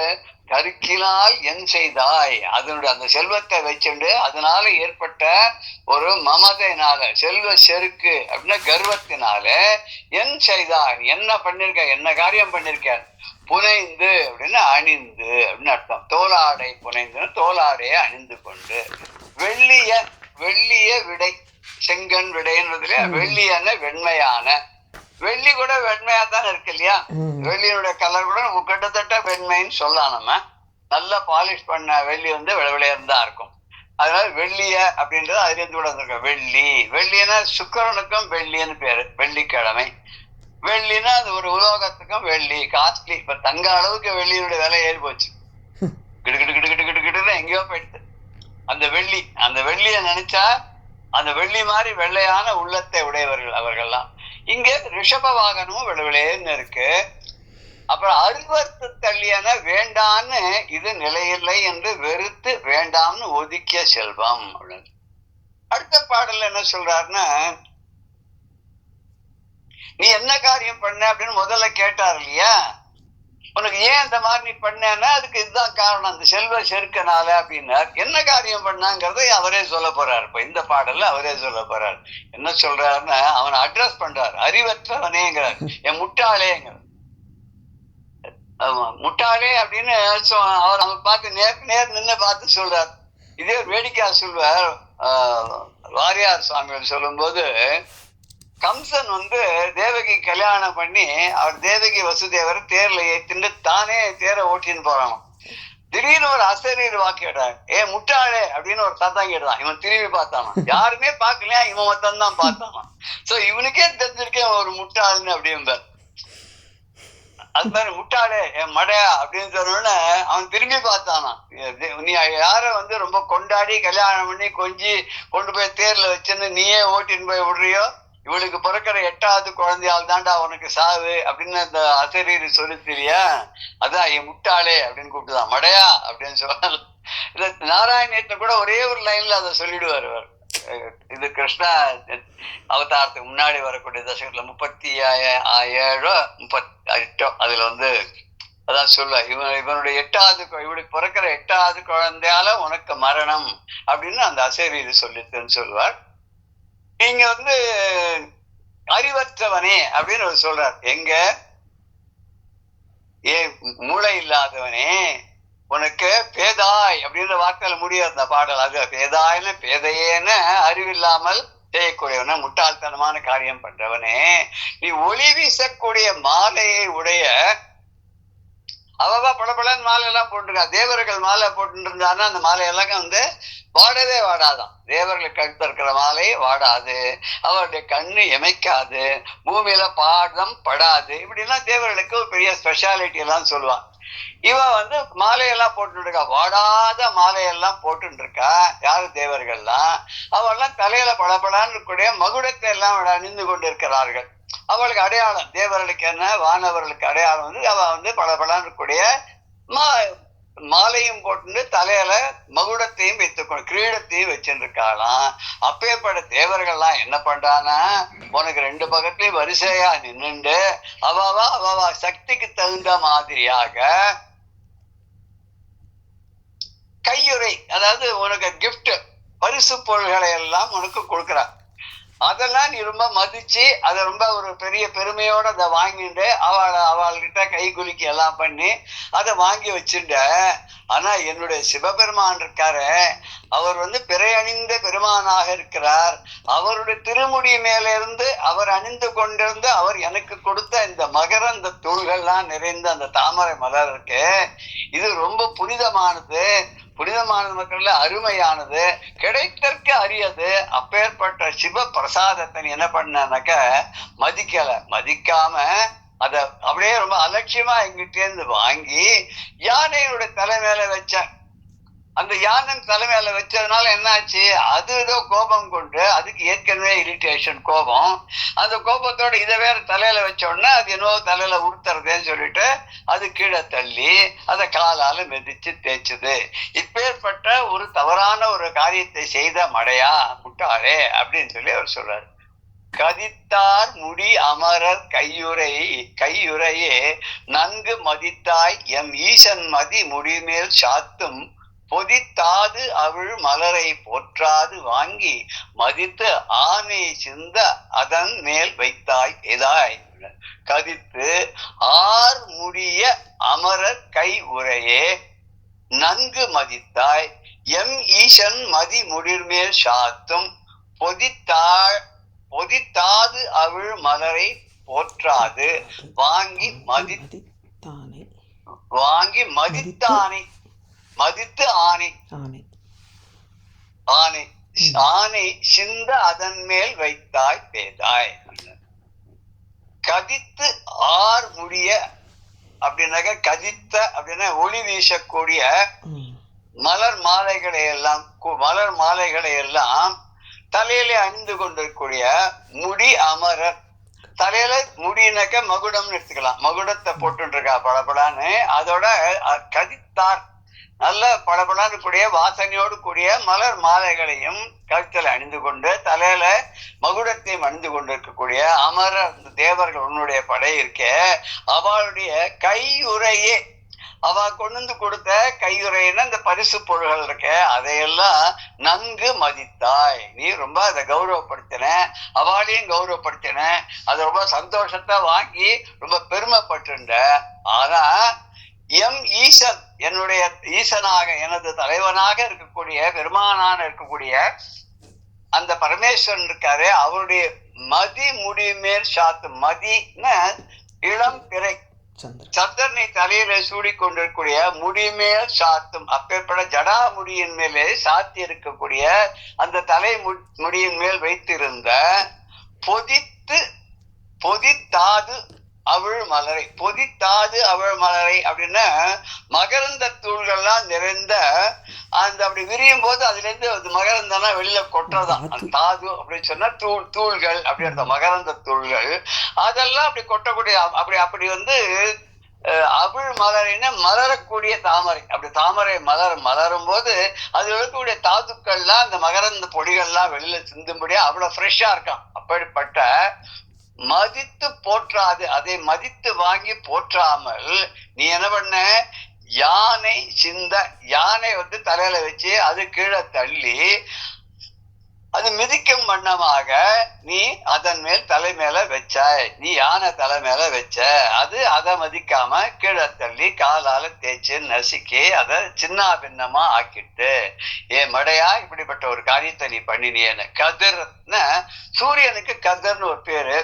கருக்கினால் என் செய்தாய், அதனுடைய அந்த செல்வத்தை வச்சுண்டு அதனால ஏற்பட்ட ஒரு மமதையினால, செல்வ செருக்கு அப்படின்னா கர்வத்தினால என் செய்தாய், என்ன பண்ணிருக்க, என்ன காரியம் பண்ணிருக்க. புனைந்து அப்படின்னா அணிந்து அப்படின்னு அர்த்தம். தோலாடை புனைந்து, தோலாடையை அணிந்து கொண்டு. வெள்ளிய விடை, செங்கன் விடைன்றதுல வெள்ளியான வெண்மையான. வெள்ளி கூட வெண்மையா தான் இருக்கு இல்லையா, வெள்ளியினுடைய கலர் கூட கிட்டத்தட்ட வெண்மைன்னு சொல்லலாம். நம்ம நல்லா பாலிஷ் பண்ண வெள்ளி விளையாடுதான் இருக்கும். அதனால வெள்ளிய அப்படின்றது அதுலேருந்து கூட வந்திருக்கோம். வெள்ளின்னா சுக்கிரனுக்கும் வெள்ளின்னு பேரு, வெள்ளிக்கிழமை. வெள்ளினா அது ஒரு உலோகத்துக்கும் வெள்ளி காஸ்ட்லி. இப்ப தங்க அளவுக்கு வெள்ளியினுடைய விலை ஏறி போச்சு, கிட்டு எங்கேயோ போயிடுது. அந்த வெள்ளிய நினைச்சா அந்த வெள்ளி மாதிரி வெள்ளையான உள்ளத்தை உடையவர்கள் அவர்கள்லாம். இங்க ரிஷப வாகனமும் விளைவிலேன்னு இருக்கு. அப்புறம் அருவருத்து தள்ளியான வேண்டான்னு இது நிலையில்லை என்று வெறுத்து வேண்டாம்னு ஒதுக்கிய செல்வம் அப்படின்னு. அடுத்த பாடல்ல என்ன சொல்றாருன்னா, நீ என்ன காரியம் பண்ண அப்படின்னு முதல்ல கேட்டார் இல்லையா, உனக்கு ஏன் இந்த மாதிரி நீ பண்ணேன்னா அதுக்கு இதுதான் காரணம், அந்த செல்வ செருக்கனால அப்படின்னார். என்ன காரியம் பண்ணாங்கிறத அவரே சொல்ல போறாரு. இப்ப இந்த பாடல்ல அவரே சொல்ல போறாரு. என்ன சொல்றாருன்னா, அவனை அட்ரஸ் பண்றாரு. அறிவற்றவனேங்கிறார், என் முட்டாளேங்கிறார். ஆமா, முட்டாளே அப்படின்னு அவர் அவங்க பார்த்து நேர் நின்று பார்த்து சொல்றார். இதே ஒரு வேடிக்கையா சொல்வார் வாரியார் சுவாமிகள் சொல்லும் போது, கம்சன் தேவகி கல்யாணம் பண்ணி அவர் தேவகி வசுதேவர் தேர்ல ஏத்தின்னு தானே தேரை ஓட்டின்னு போறான். திடீர்னு ஒரு அசரீர் வாக்கிட்டான், முட்டாளே அப்படின்னு ஒரு சத்தம் கேட்டான். இவன் திரும்பி பார்த்தானா, யாருமே பார்க்கலையா, இவன் மொத்தம் தான் பார்த்தானா. சோ இவனுக்கே தெரிஞ்சிருக்கேன் ஒரு முட்டாள்னு அப்படின்ற. அது மாதிரி முட்டாளே என் மடையா அப்படின்னு சொன்னோடனே அவன் திரும்பி பார்த்தானா, நீ யார ரொம்ப கொண்டாடி கல்யாணம் பண்ணி கொஞ்சி கொண்டு போய் தேர்ல வச்சுன்னு நீயே ஓட்டின்னு போய் விடுறியோ, இவளுக்கு பிறக்கிற 8வது குழந்தையால் தாண்டா உனக்கு சாவு அப்படின்னு அந்த அசரீர் சொல்லித்திரியா, அதான் என் முட்டாளே அப்படின்னு கூப்பிட்டுதான் மடையா அப்படின்னு சொல்ல. இது நாராயணத்தை கூட ஒரே ஒரு லைன்ல அதை சொல்லிடுவார். இது கிருஷ்ணா அவதாரத்துக்கு முன்னாடி வரக்கூடிய தசகத்துல 37 38 அதுல அதான் சொல்ல, இவனுடைய 8வது இவளுக்கு பிறக்கிற 8வது குழந்தையால உனக்கு மரணம் அப்படின்னு அந்த அசரீர் சொல்லித்துன்னு சொல்லுவார். இங்க அறிவற்றவனே அப்படின்னு சொல்றார். எங்க மூளை இல்லாதவனே உனக்கு பேதாய் அப்படின்ற வார்த்தையில முடியாது அந்த பாடல். அது பேதாய்னு பேதையேன்னு அறிவில்லாமல் செய்யக்கூடியவன, முட்டாள்தனமான காரியம் பண்றவனே, நீ ஒளி வீசக்கூடிய மாலையை உடைய. அவவா படப்படன்னு மாலை எல்லாம் போட்டுருக்கா, தேவர்கள் மாலை போட்டு இருந்தான்னா அந்த மாலையெல்லாம் வாடவே வாடாதான். தேவர்களுக்கு கழுத்து இருக்கிற மாலை வாடாது, அவருடைய கண்ணு எமைக்காது, பூமியில பாடம் படாது, இப்படிலாம் தேவர்களுக்கு ஒரு பெரிய ஸ்பெஷாலிட்டி எல்லாம் சொல்லுவான். இவன் மாலையெல்லாம் போட்டு இருக்கா, வாடாத மாலையெல்லாம் போட்டு இருக்கா. யாரு தேவர்கள்லாம் அவெல்லாம் தலையில படப்படான்னு இருக்கக்கூடிய மகுடத்தை எல்லாம் அணிந்து கொண்டு இருக்கிறார்கள். அவளுக்கு அடையாளம், தேவர்களுக்கு என்ன வானவர்களுக்கு அடையாளம் அவ படப்படான்னு இருக்கக்கூடிய மாலையும் போட்டு தலையில மகுடத்தையும் வைத்துக்கணும், கிரீடத்தையும் வச்சுருக்காளாம். அப்பேற்பட்ட தேவர்கள்லாம் என்ன பண்றானா, உனக்கு 2 பக்கத்துலயும் வரிசையா நின்னுண்டு அவவா சக்திக்கு தகுந்த மாதிரியாக கையுறை, அதாவது உனக்கு கிஃப்ட் பரிசு பொருள்களை எல்லாம் உனக்கு கொடுக்குறா. அதெல்லாம் நீ ரொம்ப மதிச்சு அதை ரொம்ப ஒரு பெரிய பெருமையோட அதை வாங்கிட்டு அவள்கிட்ட கை குலுக்கி எல்லாம் பண்ணி அதை வாங்கி வச்சுட்ட. ஆனா என்னுடைய சிவபெருமான் இருக்காரு, அவர் பிறை அணிந்த பெருமானாக இருக்கிறார். அவருடைய திருமுடி மேல இருந்து அவர் அணிந்து கொண்டிருந்து அவர் எனக்கு கொடுத்த இந்த மகரந்த தூள்கள்லாம் நிறைந்த அந்த தாமரை மலர் இருக்கு, இது ரொம்ப புனிதமானது, புனிதமானது மக்கள்ல அருமையானது, கிடைத்தற்கு அரியது. அப்பேற்பட்ட சிவ பிரசாதத்தை என்ன பண்ணாக்க மதிக்காம அத அப்படியே ரொம்ப அலட்சியமா எங்கிட்டே இருந்து வாங்கி யானையோட தலை மேல வச்ச. அந்த யானை தலைமையில வச்சதுனால என்னாச்சு, அது ஏதோ கோபம் கொண்டு, அதுக்கு ஏற்கனவே இரிட்டேஷன் கோபம், அந்த கோபத்தோட இதை வேற தலையில வச்ச உடனே அது என்னவோ தலையில உறுத்துறதுன்னு சொல்லிட்டு அது கீழே தள்ளி அதை காலால மிதிச்சு தேய்ச்சுது. இப்பேற்பட்ட ஒரு தவறான ஒரு காரியத்தை செய்த மடையா முட்டாளே அப்படின்னு சொல்லி அவர் சொல்றாரு. கதித்தார் முடி அமரர் கையுறையே நன்கு மதித்தாய் எம் ஈசன் மதி முடிமேல் சாத்தும் பொதித்தாது அவள் மலரை போற்றாது வாங்கி மதித்து ஆனை சிந்த அதன் மேல் வைத்தாய் எதாய். கதித்து ஆர் முடிய அமரர் கை உரையே நன்கு மதித்தாய் எம் ஈசன் மதி முடிமேல் சாத்தும் பொதித்தாது அவள் மலரை போற்றாது வாங்கி மதித்தானை மதித்து ஆனை சிந்த அதன் மேல் வைத்தாய் பேதாய். கதித்து ஆர் முடிய அப்படின்னாக்க, கதித்த அப்படின்னா ஒளி வீசக்கூடிய மலர் மாலைகளை எல்லாம் தலையில அணிந்து கொண்டிருக்கூடிய முடி அமரர், தலையில முடினாக்க மகுடம்னு எடுத்துக்கலாம், மகுடத்தை போட்டு இருக்கா படபடான்னு, அதோட கதித்தார் நல்ல படபடான்னு கூடிய வாசனையோடு கூடிய மலர் மாலைகளையும் கழுத்தில் அணிந்து கொண்டு தலையில மகுடத்தையும் அணிந்து கொண்டிருக்கக்கூடிய அமர தேவர்கள் உன்னுடைய படை இருக்க, அவளுடைய கையுறையே, அவ கொண்டு கொடுத்த கையுறைன்னு அந்த பரிசு பொருள்கள் இருக்க, அதையெல்லாம் நன்கு மதித்தாய். நீ ரொம்ப அதை கௌரவப்படுத்தின, அவளையும் கௌரவப்படுத்தின, அதை ரொம்ப சந்தோஷத்தை வாங்கி ரொம்ப பெருமைப்பட்டுண்ட. ஆனா எம் ஈசன், என்னுடைய ஈசனாக எனது தலைவனாக இருக்கக்கூடிய பெருமானான இருக்கக்கூடிய அந்த பரமேஸ்வரன் இருக்காரு, அவருடைய மதி முடிமேல் சாத்து, மதின இளம் பிறை சந்திரனை தலையில சூடி கொண்டிருக்கூடிய முடிமேல் சாத்தும், அப்பேற்பட ஜடா முடியின் மேலே சாத்தி இருக்கக்கூடிய அந்த தலை முடியின் மேல் வைத்திருந்த பொதித்தாது அவள் மலரை, பொதித்தாது அவள் மலரை அப்படின்னா மகரந்த தூள்கள்லாம் நிறைந்த அந்த அப்படி விரியும் போது அதுல இருந்து மகரந்தனா வெளியில கொட்டுறதான் தாது அப்படின்னு சொன்னா தூள்கள் அப்படி அந்த மகரந்த தூள்கள் அதெல்லாம் அப்படி கொட்டக்கூடிய அப்படி அவள் மலரைன்னா மலரக்கூடிய தாமரை, அப்படி தாமரை மலரும் போது அது இருக்கக்கூடிய தாதுக்கள்லாம் அந்த மகரந்த பொடிகள்லாம் வெளியில சிந்தும்படியா அவ்வளவு ஃப்ரெஷ்ஷா இருக்கான். அப்படிப்பட்ட மதித்து போற்றாது, அதை மதித்து வாங்கி போற்றாமல் நீ என்ன பண்ண, யானை யானை தலையில வச்சு அது கீழே தள்ளி அது மிதிக்கும் வண்ணமாக நீ அதன் மேல் தலை மேல வச்சாய். நீ யானை தலை மேல வச்ச, அது அதை மதிக்காம கீழே தள்ளி காலால தேய்ச்சி நசுக்கி அதை சின்ன பின்னமா ஆக்கிட்டு, மடையா இப்படிப்பட்ட ஒரு காரியத்தை நீ பண்ணினியன்னு. கதிர்னா சூரியனுக்கு கதிர்னு ஒரு பேரு,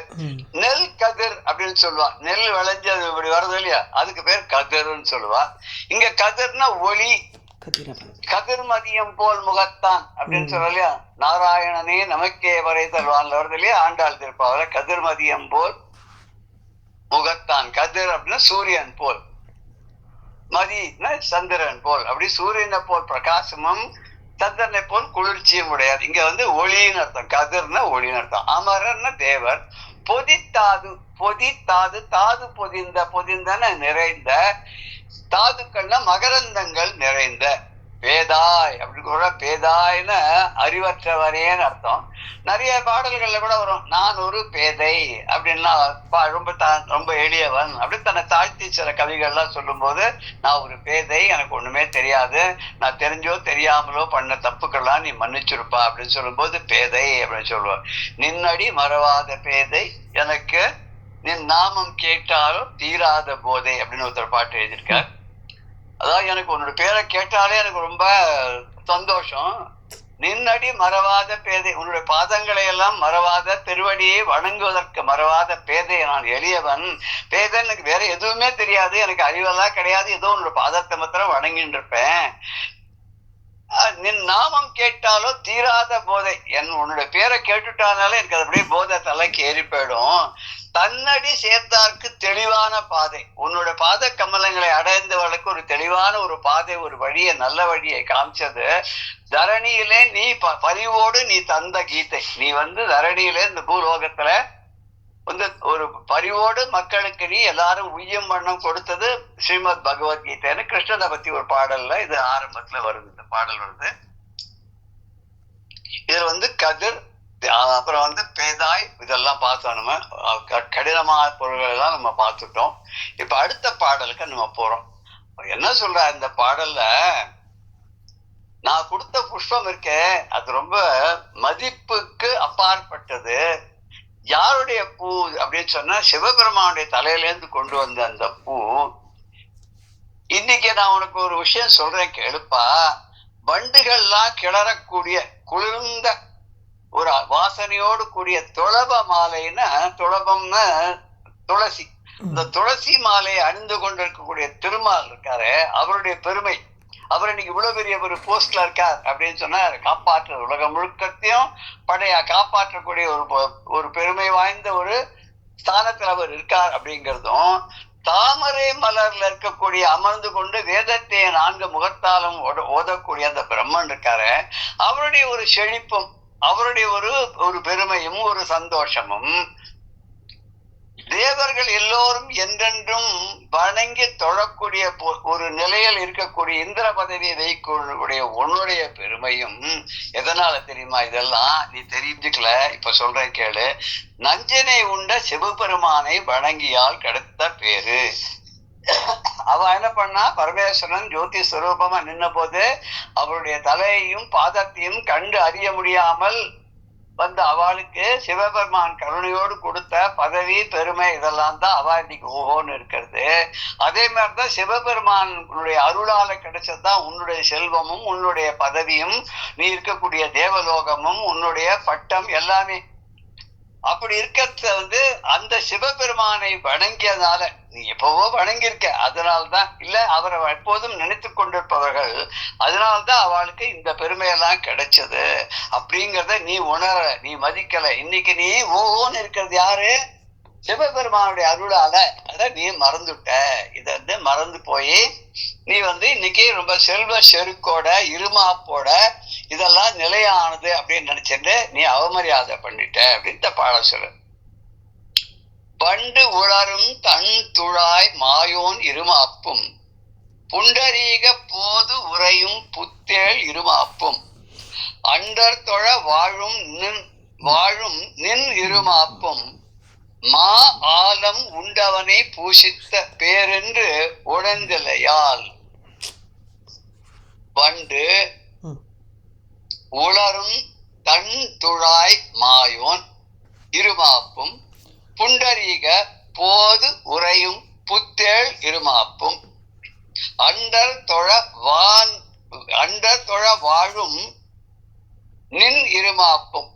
நெல் கதிர் அப்படின்னு சொல்லுவான், நெல் விளைஞ்சு அது இப்படி வருது இல்லையா, அதுக்கு பேர் கதிர்ன்னு சொல்லுவா. இங்க கதிர்னா ஒளி, கதிர்மதியம் போல் முகத்தான் அப்படின்னு சொல்லலையா, நாராயணனே நமக்கே வரை தருவான்ல வருது இல்லையா ஆண்டாள் திருப்பாவல, கதிர்மதியம் போல் முகத்தான். கதிர் அப்படின்னா சூரியன் போல், மதினா சந்திரன் போல், அப்படி சூரியனை போல் பிரகாசமும் சந்திரனை போல் குளிர்ச்சியும் உடையாது. இங்க ஒளின்னு அர்த்தம், கதிர்னா ஒளின்னு அர்த்தம். அமரர்னா தேவர், பொதித்தாது, பொதி தாது, தாது பொதிந்தன நிறைந்த, தாதுக்கள்னா மகரந்தங்கள் நிறைந்த. பேதாய் அப்படி கூட, பேதாய்னு அறிவற்றவரேன்னு அர்த்தம். நிறைய பாடல்கள்ல கூட வரும், நான் ஒரு பேதை அப்படின்னா ரொம்ப எளியவன் அப்படின்னு தன்னை தாழ்த்தி சில கவிகள்லாம் சொல்லும் போது, நான் ஒரு பேதை, எனக்கு ஒண்ணுமே தெரியாது, நான் தெரிஞ்சோ தெரியாமலோ பண்ண தப்புக்கெல்லாம் நீ மன்னிச்சிருப்பா அப்படின்னு சொல்லும் போது பேதை அப்படின்னு சொல்லுவார். நின்னடி மறவாத பேதை எனக்கு, நின் நாமம் கேட்டாலும் தீராத போதை அப்படின்னு ஒருத்தர் பாட்டு எழுதியிருக்கார். அதாவது எனக்கு உன்னோட பேரை கேட்டாலே எனக்கு ரொம்ப சந்தோஷம். நின்னடி மறவாத பேதை, உன்னுடைய பாதங்களை எல்லாம் மறவாத, திருவடியை வணங்குவதற்கு மறவாத பேதை, நான் எளியவன். பேதை எனக்கு வேற எதுவுமே தெரியாது, எனக்கு அறிவெல்லாம் கிடையாது, ஏதோ உன்னோட பாதத்தை மாத்திரம் வணங்கிட்டு இருப்பேன். நின் நாமம் கேட்டாலோ தீராத போதை, உன்னுடைய பேரை கேட்டுட்டானாலே எனக்கு அது அப்படியே போதை தலைக்கு ஏறி போயிடும். தன்னடி சேர்த்தார்க்கு தெளிவான பாதை, உன்னோட பாத கமலங்களை அடைந்தவர்களுக்கு ஒரு தெளிவான ஒரு பாதை, ஒரு வழியை, நல்ல வழியை காமிச்சது. தரணியிலே நீ பரிவோடு நீ தந்த கீதை, நீ தரணியிலே இந்த பூலோகத்துல ஒரு பரிவோடு மக்களுக்கு நீ எல்லாரும் உய்யும் வண்ணம் கொடுத்தது ஸ்ரீமத் பகவத்கீதைன்னு கிருஷ்ணனை பத்தி ஒரு பாடல்ல இது ஆரம்பத்துல வருது. இந்த பாடல் வருது. இதுல கதிர், அப்புறம் பேதாய், இதெல்லாம் பார்த்தோம். நம்ம கடினமான பொருள்கள் எல்லாம் நம்ம பார்த்துட்டோம். இப்ப அடுத்த பாடலுக்கு நம்ம போறோம். என்ன சொல்ற இந்த பாடல்ல, நான் கொடுத்த புஷ்பம் இருக்கே அது ரொம்ப மதிப்புக்கு அப்பாற்பட்டது. யாருடைய பூ அப்படின்னு சொன்னா, சிவபெருமானுடைய தலையிலேருந்து கொண்டு வந்த அந்த பூ. இன்னைக்கு நான் உனக்கு ஒரு விஷயம் சொல்றேன் கேளுப்பா. வண்டுகள்லாம் கிளறக்கூடிய குளிர்ந்த ஒரு வாசனையோடு கூடிய துளப மாலைன்னா, துளபம்னா துளசி, இந்த துளசி மாலையை அணிந்து கொண்டிருக்கக்கூடிய திருமால் இருக்காரு, அவருடைய பெருமை. அவர் இன்னைக்கு இவ்வளவு பெரிய ஒரு போஸ்ட்ல இருக்கார் அப்படின்னு சொன்னா, காப்பாற்ற உலகம் முழுக்கத்தையும் காப்பாற்றக்கூடிய ஒரு பெருமை வாய்ந்த ஒரு ஸ்தானத்தில் அவர் இருக்கார் அப்படிங்கிறதும், தாமரை மலர்ல இருக்கக்கூடிய அமர்ந்து கொண்டு வேதத்தை 4 முகத்தாலும் ஓதக்கூடிய அந்த பிரம்மன் இருக்காரு, அவருடைய ஒரு செழிப்பும், அவருடைய ஒரு பெருமையும் ஒரு சந்தோஷமும், தேவர்கள் எல்லோரும் என்றென்றும் வணங்கி தொழக்கூடிய ஒரு நிலையில் இருக்கக்கூடிய இந்திர பதவியை வைக்கக்கூடிய உன்னுடைய பெருமையும். எதனால தெரியுமா? இதெல்லாம் நீ தெரிஞ்சுக்கல, இப்ப சொல்றேன் கேளு. நஞ்சனை உண்ட சிவபெருமானை வணங்கியால் கிடைத்த பேரு. அவ என்ன பண்ணா, பரமேஸ்வரன் ஜோதி ஸ்வரூபமா நின்ன போது அவருடைய தலையையும் பாதத்தையும் கண்டு அறிய முடியாமல் அவளுக்கு சிவபெருமான் கருணையோடு கொடுத்த பதவி, பெருமை, இதெல்லாம் தான் அவ இன்னைக்கு ஓஹோன்னு இருக்கிறது. அதே மாதிரிதான் சிவபெருமானுடைய அருளால கிடைச்சதுதான் உன்னுடைய செல்வமும், உன்னுடைய பதவியும், நீ இருக்கக்கூடிய தேவலோகமும், உன்னுடைய பட்டம் எல்லாமே. அப்படி இருக்கிறது அந்த சிவபெருமானை வணங்கியதால, நீ எப்பவோ வணங்கியிருக்க, அதனால்தான் இல்ல அவரை எப்போதும் நினைத்து கொண்டிருப்பவர்கள், அதனால்தான் அவளுக்கு இந்த பெருமையெல்லாம் கிடைச்சது அப்படிங்கிறத நீ உணர, நீ மதிக்கல. இன்னைக்கு நீ ஓன்னு இருக்கிறது யாரு? சிவபெருமானுடைய அருளால. அத நீ மறந்துட்ட. இத மறந்து போய் நீ இன்னைக்கு ரொம்ப செல்வ செருக்கோட, இருமாப்போட, இதெல்லாம் நிலையானது அப்படின்னு நினைச்சிட்டு நீ அவமரியாதை பண்ணிட்ட அப்படின்னு பாட சொல்லு. பண்டு உளரும் தன் துழாய் மாயோன் இருமாப்பும், புண்டரீக போது உரையும் புத்தேள் இருமாப்பும், அண்டர் தொழ வாழும் நின் இருமாப்பும், மா ஆலம் உண்டவனை பூஷித்த பேரென்று உணர்ந்தலையால். பண்டு உளரும் தன் துழாய் மாயோன் இருமாப்பும், புண்டரீக போது உரையும் புத்தேள் இருமாப்பும், அண்டர் தொழ வாழும் நின் இருமாப்பும்,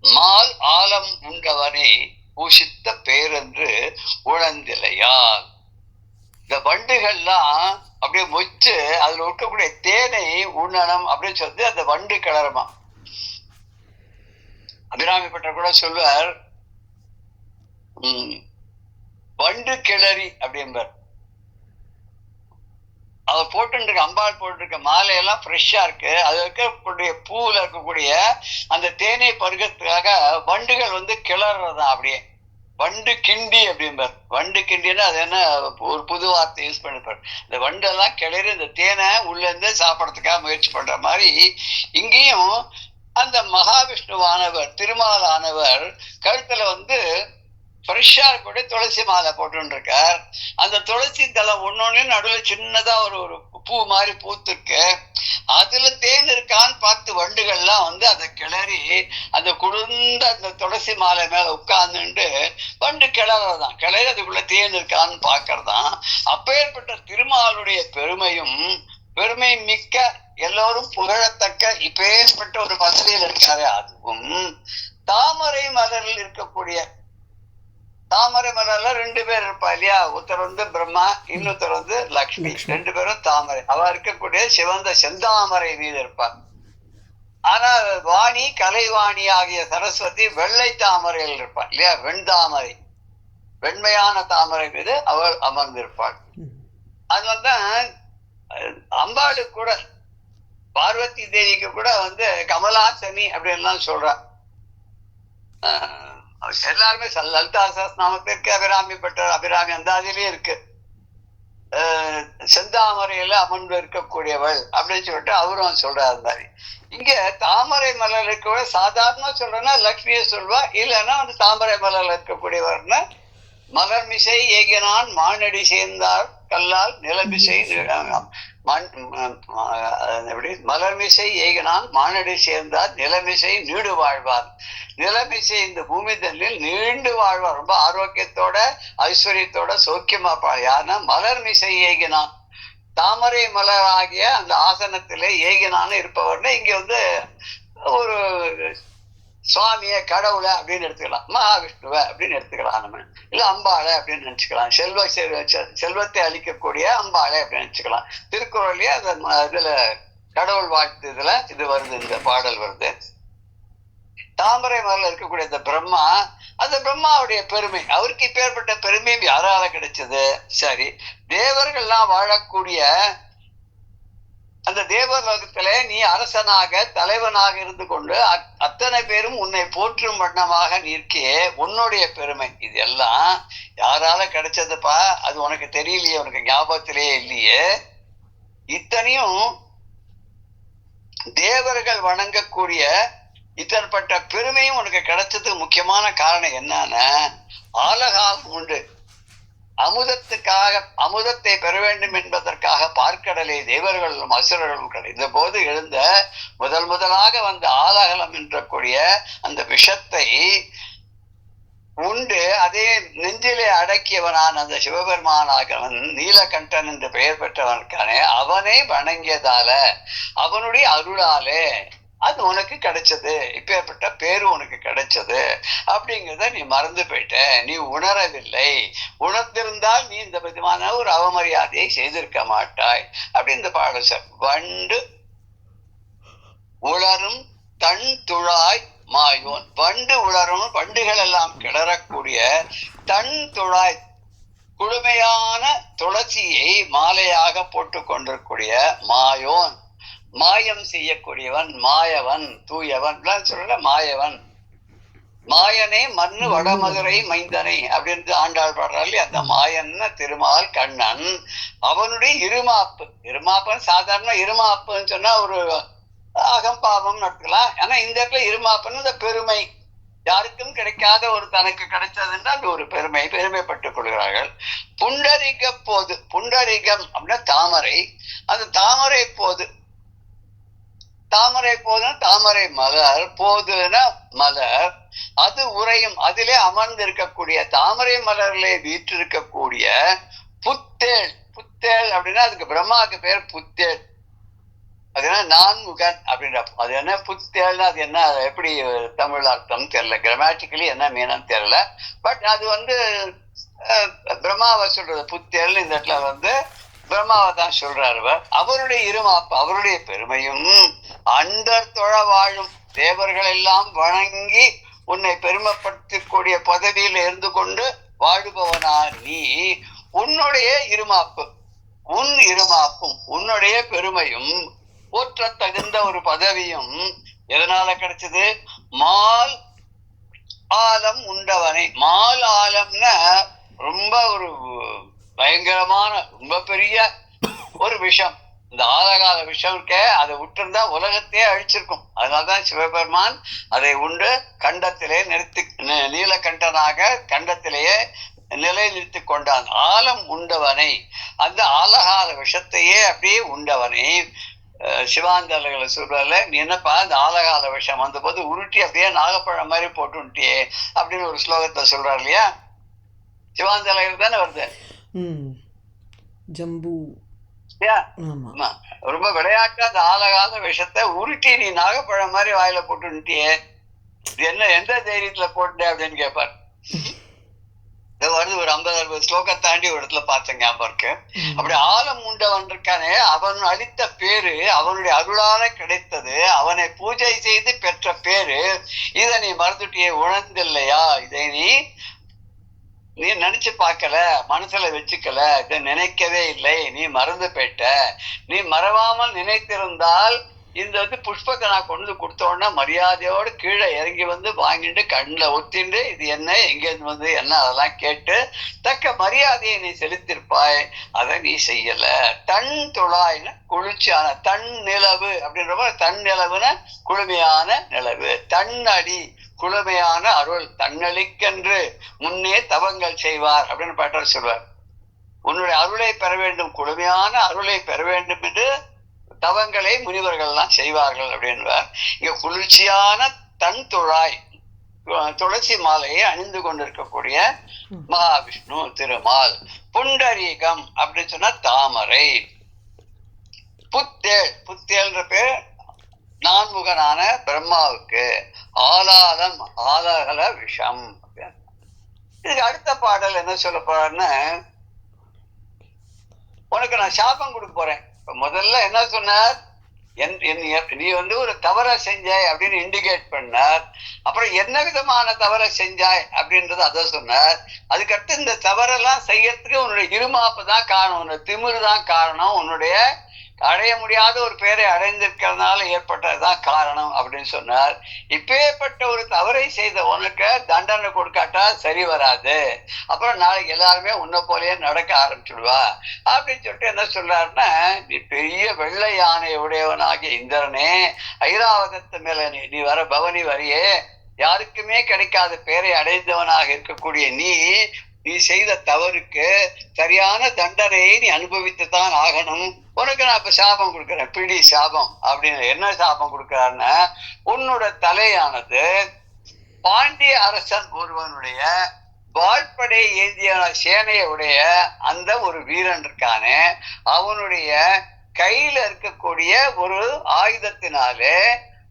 மால் ஆலம் உண்டவனை பூஷித்த பேரென்று உணர்ந்திலையால். இந்த வண்டுகள்லாம் அப்படியே மொச்சு அதுல இருக்கக்கூடிய தேனை உண்ணணும் அப்படின்னு சொல்லி அந்த வண்டு கிளறுமா. அபிராமி பட்டர் கூட சொல்வார், வண்டு கிளறி அப்படிம்பார். அவர் போட்டு அம்பாள் போட்டிருக்க மாலையெல்லாம் ஃப்ரெஷ்ஷா இருக்கு, அது இருக்கக்கூடிய பூவில் இருக்கக்கூடிய அந்த தேனை பருகத்துக்காக வண்டுகள் கிளறதான் அப்படியே. வண்டு கிண்டி அப்படிம்பார். வண்டு கிண்டின்னா அது என்ன, ஒரு புது வார்த்தை யூஸ் பண்ணிப்பார். இந்த வண்டெல்லாம் கிளறி இந்த தேனை உள்ள இருந்து சாப்பிடறதுக்காக முயற்சி பண்ற மாதிரி இங்கேயும் அந்த மகாவிஷ்ணுவானவர் திருமாலானவர் கழுத்துல ஃப்ரெஷ்ஷா இருக்கக்கூடிய துளசி மாலை போட்டு இருக்கார். அந்த துளசி தளம் ஒன்னொன்னு நடுவில் சின்னதா ஒரு ஒரு பூ மாதிரி பூத்துருக்கு. அதுல தேன் இருக்கான்னு பார்த்து வண்டுகள்லாம் அதை கிளறி அந்த குளிர்ந்த அந்த துளசி மாலை மேல உட்கார்ந்துட்டு வண்டு கிளறதான் கிளறி அதுக்குள்ள தேன் இருக்கான்னு பாக்குறதான். அப்பேற்பட்ட திருமாலுடைய பெருமை மிக்க எல்லோரும் புகழத்தக்க இப்பேற்பட்ட ஒரு பதவியில் இருக்காரு. அதுவும் தாமரை மலரில் இருக்கக்கூடிய, தாமரை மலர்ல 2 பேர் இருப்பா இல்லையா, ஒருத்தர் பிரம்மா, இன்னொருத்தர் லக்ஷ்மி. 2 பேரும் தாமரை. அவ இருக்கக்கூடிய சிவந்த செந்தாமரை மீது இருப்பார். ஆனா வாணி, கலைவாணி ஆகிய சரஸ்வதி வெள்ளை தாமரையில் இருப்பாள் இல்லையா, வெண்தாமரை, வெண்மையான தாமரை மீது அவள் அமர்ந்திருப்பாள். அதனால்தான் அம்பாளுக்கு கூட, பார்வதி தேவிக்கு கூட கமலாசனி அப்படின்லாம் சொல்றா. எல்லாருமே லலிதா சஹஸ்ரநாமத்துல இருக்கு, அபிராமி பட்டர், அபிராமி அந்தாதிலேயே இருக்கு. செந்தாமரையில அமர்ந்து இருக்கக்கூடியவள் அப்படின்னு சொல்லிட்டு அவரும் சொல்றாரு மாதிரி. இங்க தாமரை மலருக்கு சாதாரண சொல்றேன்னா லக்ஷ்மியை சொல்வா, இல்லைன்னா தாமரை மலர்ல இருக்கக்கூடியவர்னா மலர்மிசை ஏகினான் மானடி சேர்ந்தார் கல்லால் நிலமிசை மலர்மிசை ஏகினான் மானடி சேர்ந்தார் நிலமிசை நீடு வாழ்வார். நிலமிசை இந்த பூமி தண்ணில் நீண்டு வாழ்வார். ரொம்ப ஆரோக்கியத்தோட ஐஸ்வர்யத்தோட சௌக்கியமா யாருன்னா மலர்மிசை ஏகினான், தாமரை மலர் ஆகிய அந்த ஆசனத்திலே ஏகினான்னு இருப்பவர்னு இங்க ஒரு சுவாமிய கடவுளை அப்படின்னு எடுத்துக்கலாம், மகாவிஷ்ணுவை அப்படின்னு எடுத்துக்கலாம், நம்ம இல்ல அம்பாளை அப்படின்னு நினைச்சுக்கலாம், செல்வத்தை அளிக்கக்கூடிய அம்பாளை அப்படின்னு நினைச்சுக்கலாம். திருக்குறள்லயே இதுல கடவுள் வாழ்த்து இது வருது, இந்த பாடல் வருது. தாமரை மலர்ல இருக்கக்கூடிய இந்த பிரம்மா, அந்த பிரம்மாவுடைய பெருமை, அவருக்கு இப்பேற்பட்ட பெருமையும் யாரால கிடைச்சது? சரி, தேவர்கள்லாம் வாழக்கூடிய அந்த தேவலோகத்திலே நீ அரசனாக தலைவனாக இருந்து கொண்டு அத்தனை பேரும் உன்னை போற்றும் வண்ணமாக நிற்கே, உன்னுடைய பெருமை இது எல்லாம் யாரால கிடைச்சதுப்பா? அது உனக்கு தெரியலையே, உனக்கு ஞாபகத்திலேயே இல்லையே. இத்தனையும் தேவர்கள் வணங்கக்கூடிய இத்தனைப்பட்ட பெருமையும் உனக்கு கிடைச்சதுக்கு முக்கியமான காரணம் என்னன்னா, ஆலகாலம் உண்டு. அமுதத்தை பெற வேண்டும் என்பதற்காக பார்க்கடலை தேவர்களும் அசுரர்களும் கிடைத்த போது எழுந்த முதலாக வந்த ஆலகலம் என்றக்கூடிய அந்த விஷத்தை உண்டு அதே நெஞ்சிலே அடக்கியவனான் அந்த சிவபெருமானாகவன் நீலகண்டன் என்று பெயர் பெற்றவனுக்கானே அவனை வணங்கியதால, அவனுடைய அருளாலே அது உனக்கு கிடைச்சது, இப்பேற்பட்ட பேரு உனக்கு கிடைச்சது அப்படிங்கிறத நீ மறந்து போயிட்ட, நீ உணரவில்லை. உணர்ந்திருந்தால் நீ இந்த விதமான ஒரு அவமரியாதையை செய்திருக்க மாட்டாய் அப்படின்னு இந்த பாடல் சார். வண்டு உளரும் தன் துழாய் மாயோன், வண்டு உளரும், வண்டுகள் எல்லாம் கிளறக்கூடிய தன் துழாய் குளுமையான துளசியை மாலையாக போட்டு கொண்டிருக்கூடிய மாயோன், மாயம் செய்யக்கூடியவன், மாயவன், தூயவன் சொல்லல, மாயவன், மாயனே மண்ணு வடமதுரை மைந்தனை அப்படின்னு ஆண்டாள் பாடுறாள். அந்த மாயன் திருமால் கண்ணன், அவனுடைய இருமாப்பன் சாதாரண இருமாப்புன்னு சொன்னா ஒரு அகம்பாவம் நடக்கலாம். ஆனா இந்த இடத்துல இருமாப்புன்னு இந்த பெருமை, யாருக்கும் கிடைக்காத ஒரு தனக்கு கிடைச்சதுன்னா அது ஒரு பெருமைப்பட்டுக் கொள்கிறார்கள். புண்டரிகம் அப்படின்னா தாமரை, அந்த தாமரை போதுன்னா தாமரை மலர், போதுன்னா மலர், அது உரையும் அதிலே அமர்ந்து இருக்கக்கூடிய தாமரை மலர்ல வீற்றிருக்கக்கூடிய புத்தேள் அப்படின்னா அதுக்கு பிரம்மாவுக்கு பேர் புத்தேள். அது என்ன நான்முகன் அப்படின்ற, அது என்ன புத்தேள்னா அது என்ன, எப்படி தமிழ் அர்த்தம் தெரியல, கிராமட்டிக்கலி என்ன மீனம் தெரியல. பட் அது பிரம்மாவை சொல்றது புத்தேள். இந்த இடத்துல பிரம்மாவை தான் சொல்றாரு. அவருடைய இருமாப்பு, அவருடைய பெருமையும் அண்டர் தொழ வாழும் தேவர்கள் எல்லாம் வணங்கி உன்னை பெருமைப்படுத்தக்கூடிய பதவியில் இருந்து கொண்டு வாழுபவனா நீ, உன்னுடைய இருமாப்பும் உன்னுடைய பெருமையும் போற்ற தகுந்த ஒரு பதவியும் எதனால கிடைச்சது? ஆலம் உண்டவனை. மால் ஆலம்னா ரொம்ப ஒரு பயங்கரமான ரொம்ப பெரிய ஒரு விஷம். இந்த ஆலகால விஷம் இருக்க, அதை விட்டுருந்தா உலகத்தையே அழிச்சிருக்கும். அதனால்தான் சிவபெருமான் அதை உண்டு கண்டத்திலே நீலகண்டனாக கண்டத்திலேயே நிலை நிறுத்தி கொண்டான். ஆலம் உண்டவனை, அந்த ஆலகால விஷத்தையே அப்படியே உண்டவனை. சிவாந்தர்களை சொல்றல, நீ என்னப்பா இந்த ஆலகால விஷம் வந்த போது உருட்டி அப்படியே நாகப்பழம் மாதிரி போட்டுட்டியே அப்படின்னு ஒரு ஸ்லோகத்தை சொல்றாரு இல்லையா? சிவாந்தர்கள் தானே வருது. ஜம்பு. ரொம்ப விளையாட்டு அந்த ஆலகால விஷத்தை உருட்டி நீ நாகப்பழம் மாதிரி வாயில போட்டுட்டியே, என்ன எந்த தைரியத்துல போட்டேன் அப்படின்னு கேட்பார். வருது ஒரு 50-60 ஸ்லோகம் தாண்டி ஒரு இடத்துல பார்த்தேன், ஞாபகம் இருக்கு. அப்படி ஆலம் உண்டவன் இருக்கானே, அவன் அளித்த பேரு, அவனுடைய அருளால கிடைத்தது, அவனை பூஜை செய்து பெற்ற பேரு, இதை நீ மறந்துட்டியே, உணர்ந்தில்லையா? இதை நீ நினைச்சு பார்க்கல, மனசுல வச்சுக்கல, இதை நினைக்கவே இல்லை, நீ மறந்து போயிட்ட. நீ மறவாமல் நினைத்திருந்தால் இந்த புஷ்பத்தை நான் கொண்டு கொடுத்தோன்னா மரியாதையோடு கீழே இறங்கி வந்து வாங்கிட்டு கண்ணில் ஒத்திண்டு இது என்ன, எங்கேருந்து வந்து என்ன, அதெல்லாம் கேட்டு தக்க மரியாதையை நீ செலுத்திருப்பாய். அதை நீ செய்யல. தன் துளாய்னு குளிர்ச்சியான, தன் நிலவு அப்படின்ற மாதிரி, தன் நிலவுன குளுமையான நிலவு, தன் அடி குளுமையான அருள், தன்னளிக்கென்று முன்னே தவங்கள் செய்வார் அப்படின்னு பாட்டர் சொல்வார். உன்னுடைய அருளை பெற வேண்டும், குளுமையான அருளை பெற வேண்டும் என்று தவங்களை முனிவர்கள்லாம் செய்வார்கள் அப்படின்வார். இங்க குளிர்ச்சியான தன் துழாய், துளசி மாலையை அணிந்து கொண்டிருக்கக்கூடிய மகாவிஷ்ணு திருமால். புண்டரீகம் அப்படின்னு சொன்னா தாமரை. புத்தேள், புத்தேள்ன்ற பேர் நான்முகனான பிரம்மாவுக்கு. ஆலாலம், ஆலகல விஷம். இதுக்கு அடுத்த பாடல் என்ன சொல்ல போறாருன்னு, உனக்கு நான் சாபம் கொடுக்க போறேன். முதல்ல என்ன சொன்னார், நீ ஒரு தவறை செஞ்சாய் அப்படின்னு இண்டிகேட் பண்ணார். அப்புறம் என்ன விதமான தவறை செஞ்சாய் அப்படின்றத அதை சொன்னார். அதுக்கடுத்து இந்த தவறெல்லாம் செய்யறதுக்கு உன்னுடைய இருமாப்பு தான் காரணம், உன்னுடைய திமிரு தான் காரணம், உன்னுடைய அடைய முடியாத ஒரு பேரை அடைந்திருக்கிறதுனால ஏற்பட்டதுதான் காரணம் அப்படின்னு சொன்னார். இப்பேற்பட்ட ஒரு தவறை செய்த உனக்கு தண்டனை கொடுக்காட்டா சரி வராது. அப்புறம் நாளைக்கு எல்லாருமே உன்னை போலயே நடக்க ஆரம்பிச்சுடுவா அப்படின்னு சொல்லிட்டு என்ன சொல்றாருன்னா, நீ பெரிய வெள்ளை யானை உடையவனாகிய இந்திரனே, ஐராவதத்து மேல நீ வர பவனி வரியே, யாருக்குமே கிடைக்காத பேரை அடைந்தவனாக இருக்கக்கூடிய நீ செய்த தவறுக்கு சரியான தண்டனையை நீ அனுபவித்துத்தான் ஆகணும். உனக்கு நான் இப்ப சாபம் கொடுக்குறேன், பிடி சாபம் அப்படின்னு. என்ன சாபம் கொடுக்கிறாருன்னா, உன்னோட தலையானது பாண்டிய அரசன் ஒருவனுடைய வாழ்படை ஏந்திய சேனையுடைய அந்த ஒரு வீரன் இருக்கானே, அவனுடைய கையில இருக்கக்கூடிய ஒரு ஆயுதத்தினாலே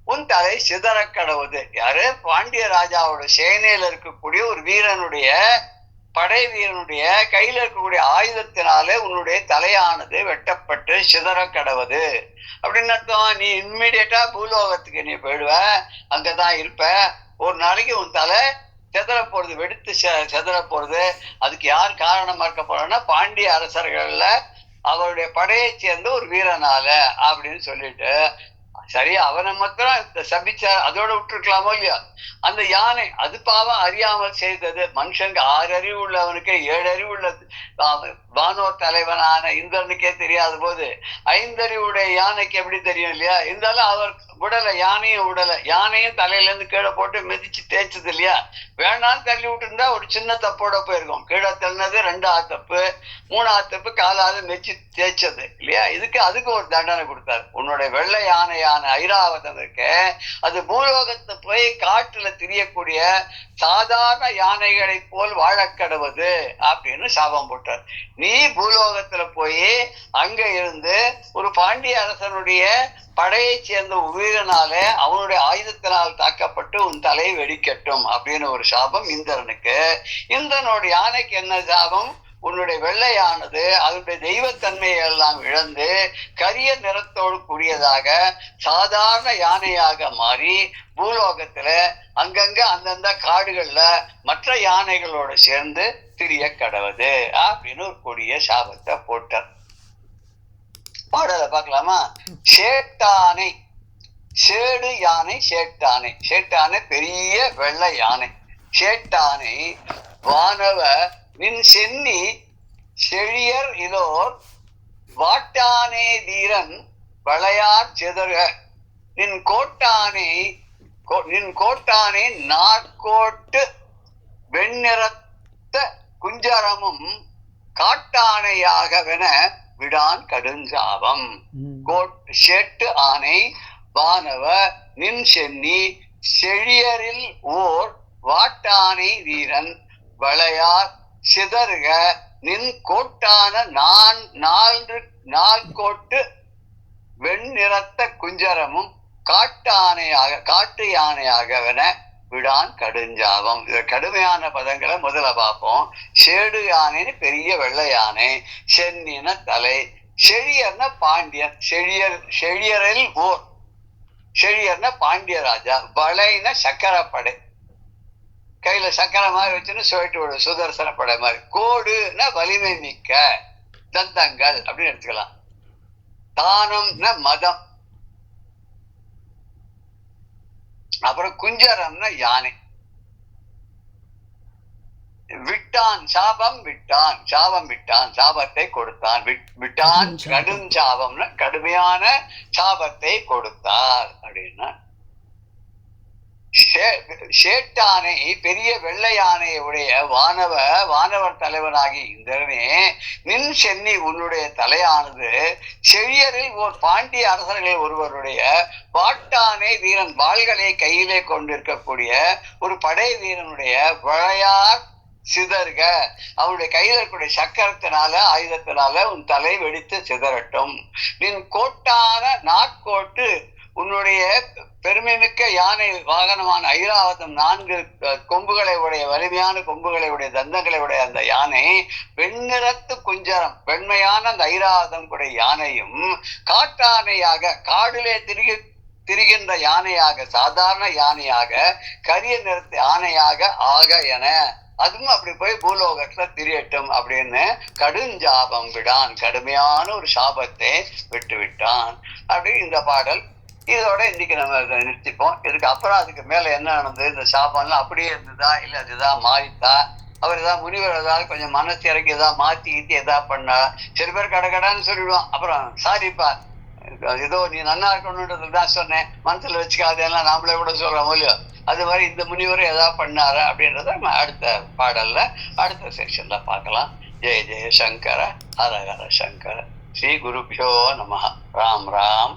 உன் தலை சிதற கடவுது. யாரு? பாண்டிய ராஜாவோட சேனையில இருக்கக்கூடிய ஒரு வீரனுடைய, படை வீரனுடைய கையில இருக்கக்கூடிய ஆயுதத்தினாலே உன்னுடைய தலையானது வெட்டப்பட்டு சிதற கடவுது அப்படின்னு அர்த்தம். நீ இம்மிடியட்டா பூலோகத்துக்கு நீ போயிடுவ, அங்கதான் இருப்ப. ஒரு நாளைக்கு உன் தலை செதற போறது, வெடித்து செதற போறது. அதுக்கு யார் காரணமா இருக்க போறோம்னா, பாண்டிய அரசர்கள்ல அவருடைய படையை சேர்ந்த ஒரு வீரனால அப்படின்னு சொல்லிட்டு, சரி அவனை மாத்திரம் சபிச்சா அதோட விட்டுருக்கலாமோ இல்லையா? அந்த யானை அது பாவம் அறியாமல் செய்தது. மனுஷனுக்கு 6 அறிவு உள்ளவனுக்கு 7 அறிவு உள்ள வானோர் தலைவனான இந்திரனுக்கே தெரியாத போது 5 அறிவுடைய யானைக்கு எப்படி தெரியும் இல்லையா? இருந்தாலும் அவர் விடலை, யானையும் விடலை. யானையும் தலையில இருந்து கீழே போட்டு மிதிச்சு தேய்ச்சது இல்லையா? வேணாலும் தள்ளி விட்டு இருந்தா ஒரு சின்ன தப்போட போயிருக்கும். கீழே தள்ளினது 2ஆவது தப்பு, 3ஆவது தப்பு காலாவது மெச்சு தேய்ச்சது இல்லையா? அதுக்கு ஒரு தண்டனை கொடுத்தாரு. உன்னுடைய வெள்ளை யானையான ஐராவதம் இருக்கு, அது பூலோகத்தை போய் காட்டுல திரியக்கூடிய சாதாரண யானைகளை போல் வாழக்கடுவது அப்படின்னு சாபம் போட்டார். நீ பூலோகத்துல போய் அங்க இருந்து ஒரு பாண்டிய அரசனுடைய படையை சேர்ந்த வீரனால அவனுடைய ஆயுதத்தினால் தாக்கப்பட்டு உன் தலை வெடிக்கட்டும் அப்படின்னு ஒரு சாபம் இந்திரனுக்கு. இந்திரனோட யானைக்கு என்ன சாபம்? உன்னுடைய வெள்ளையானது அதனுடைய தெய்வத்தன்மையை எல்லாம் இழந்து கரிய நிறத்தோடு கூடியதாக சாதாரண யானையாக மாறி பூலோகத்துல அங்கங்க அந்தந்த காடுகள்ல மற்ற யானைகளோட சேர்ந்து திரிய கடவுது அப்படின்னு ஒரு கொடிய சாபத்தை போட்டார். பாடலை பார்க்கலாமா? சேட்டானை, சேடு யானை சேட்டானை. சேட்டானை பெரிய வெள்ளை யானை. சேட்டானை வானவ நின் சென்னி செழியர் இலோர் வாட்டானே தீரன் வளையார் செதற நின் கோட்டானே நாற்கோட்டு வெண்ணிறத்த குஞ்சரமும் காட்டானையாகவென விடான் கடுஞ்சாபம். ஷெட்டு ஆனை வானவ நின் சென்னி செழியரில் ஓர் வாட்டானை வீரன் வளையார் சிதறுக நின் கோட்டான நால்கோட்டு வெண்ணிறத்த குஞ்சரமும் காட்டு யானையாகவென விடான் கடுஞ்சாபம். இது கடுமையான பதங்களை முதல்ல பார்ப்போம். சேடு யானைன்னு பெரிய வெள்ளை யானை, சென்னின தலை, செழியர்ன பாண்டியன், செழியரில் ஓர், செழியர்ன பாண்டிய ராஜா, வளைன சக்கரப்படை, கையில சக்கரை மாதிரி வச்சுன்னு சொல்லிட்டு விடு, சுதர்சன படை மாதிரி, கோடுன வலிமை மிக்க தந்தங்கள் அப்படின்னு எடுத்துக்கலாம். தானம்னா மதம், அப்புறம் குஞ்சரம்னா யானை. விட்டான் சாபம், விட்டான் சாபம், விட்டான் சாபத்தை கொடுத்தான், விட்டான் கடும் சாபம்னா கடுமையான சாபத்தை கொடுத்தார் அப்படின்னா. சேட்டானை பெரிய வெள்ளை யானையை உடைய வானவர் தலைவனாகி இந்திரனே, நின் சென்னி உன்னுடைய தலையானது செழியரில் ஓர் பாண்டிய அரசர்களில் ஒருவருடைய வாட்டானை வீரன், வாள்களை கையிலே கொண்டிருக்கக்கூடிய ஒரு படை வீரனுடைய வளையார் சிதறுக, அவனுடைய கையில் இருக்கக்கூடிய சக்கரத்தினால ஆயுதத்தினால உன் தலை வெடித்து சிதறட்டும். நின் கோட்டான நாட்கோட்டு உன்னுடைய பெருமை மிக்க யானை வாகனமான ஐராவதம் 4 கொம்புகளை உடைய வலிமையான கொம்புகளை உடைய தந்தங்களை உடைய அந்த யானை வெண்ணிறத்து குஞ்சரம், வெண்மையான அந்த ஐராவதம் கூடிய யானையும் காட்டானையாக காடிலே திரிகின்ற யானையாக, சாதாரண யானையாக, கரிய நிறத்து யானையாக ஆக என, அதுவும் அப்படி போய் பூலோகத்துல திரியட்டும் அப்படின்னு கடுஞ்சாபம் விடான், கடுமையான ஒரு சாபத்தை விட்டு விட்டான். அப்படி இந்த பாடல். இதோட இன்னைக்கு நம்ம நிறுத்திப்போம். இதுக்கு அப்புறம் அதுக்கு மேல என்ன நடந்தது, இந்த சாபம்லாம் அப்படியே இருந்ததா இல்ல அதுதான் மாறித்தா, அவர் ஏதாவது முனிவர் ஏதாவது கொஞ்சம் மனசு இறங்கி ஏதாவது மாத்தி ஏதாவது பண்ணா, சில பேர் கடன்னு சொல்லிடுவான். அப்புறம் சாரிப்பா ஏதோ நீ நல்லா இருக்கணும்ன்றதுதான் சொன்னேன், மனசுல வச்சுக்காதெல்லாம் நாமளே கூட சொல்றோம் இல்லையோ, அது மாதிரி இந்த முனிவரும் ஏதாவது பண்ணாரா அப்படின்றத நம்ம அடுத்த பாடல்ல அடுத்த செக்ஷன்ல பார்க்கலாம். ஜெய ஜெய சங்கர ஹர ஹர சங்கர. ஸ்ரீ குருபியோ நமஹ. ராம் ராம்.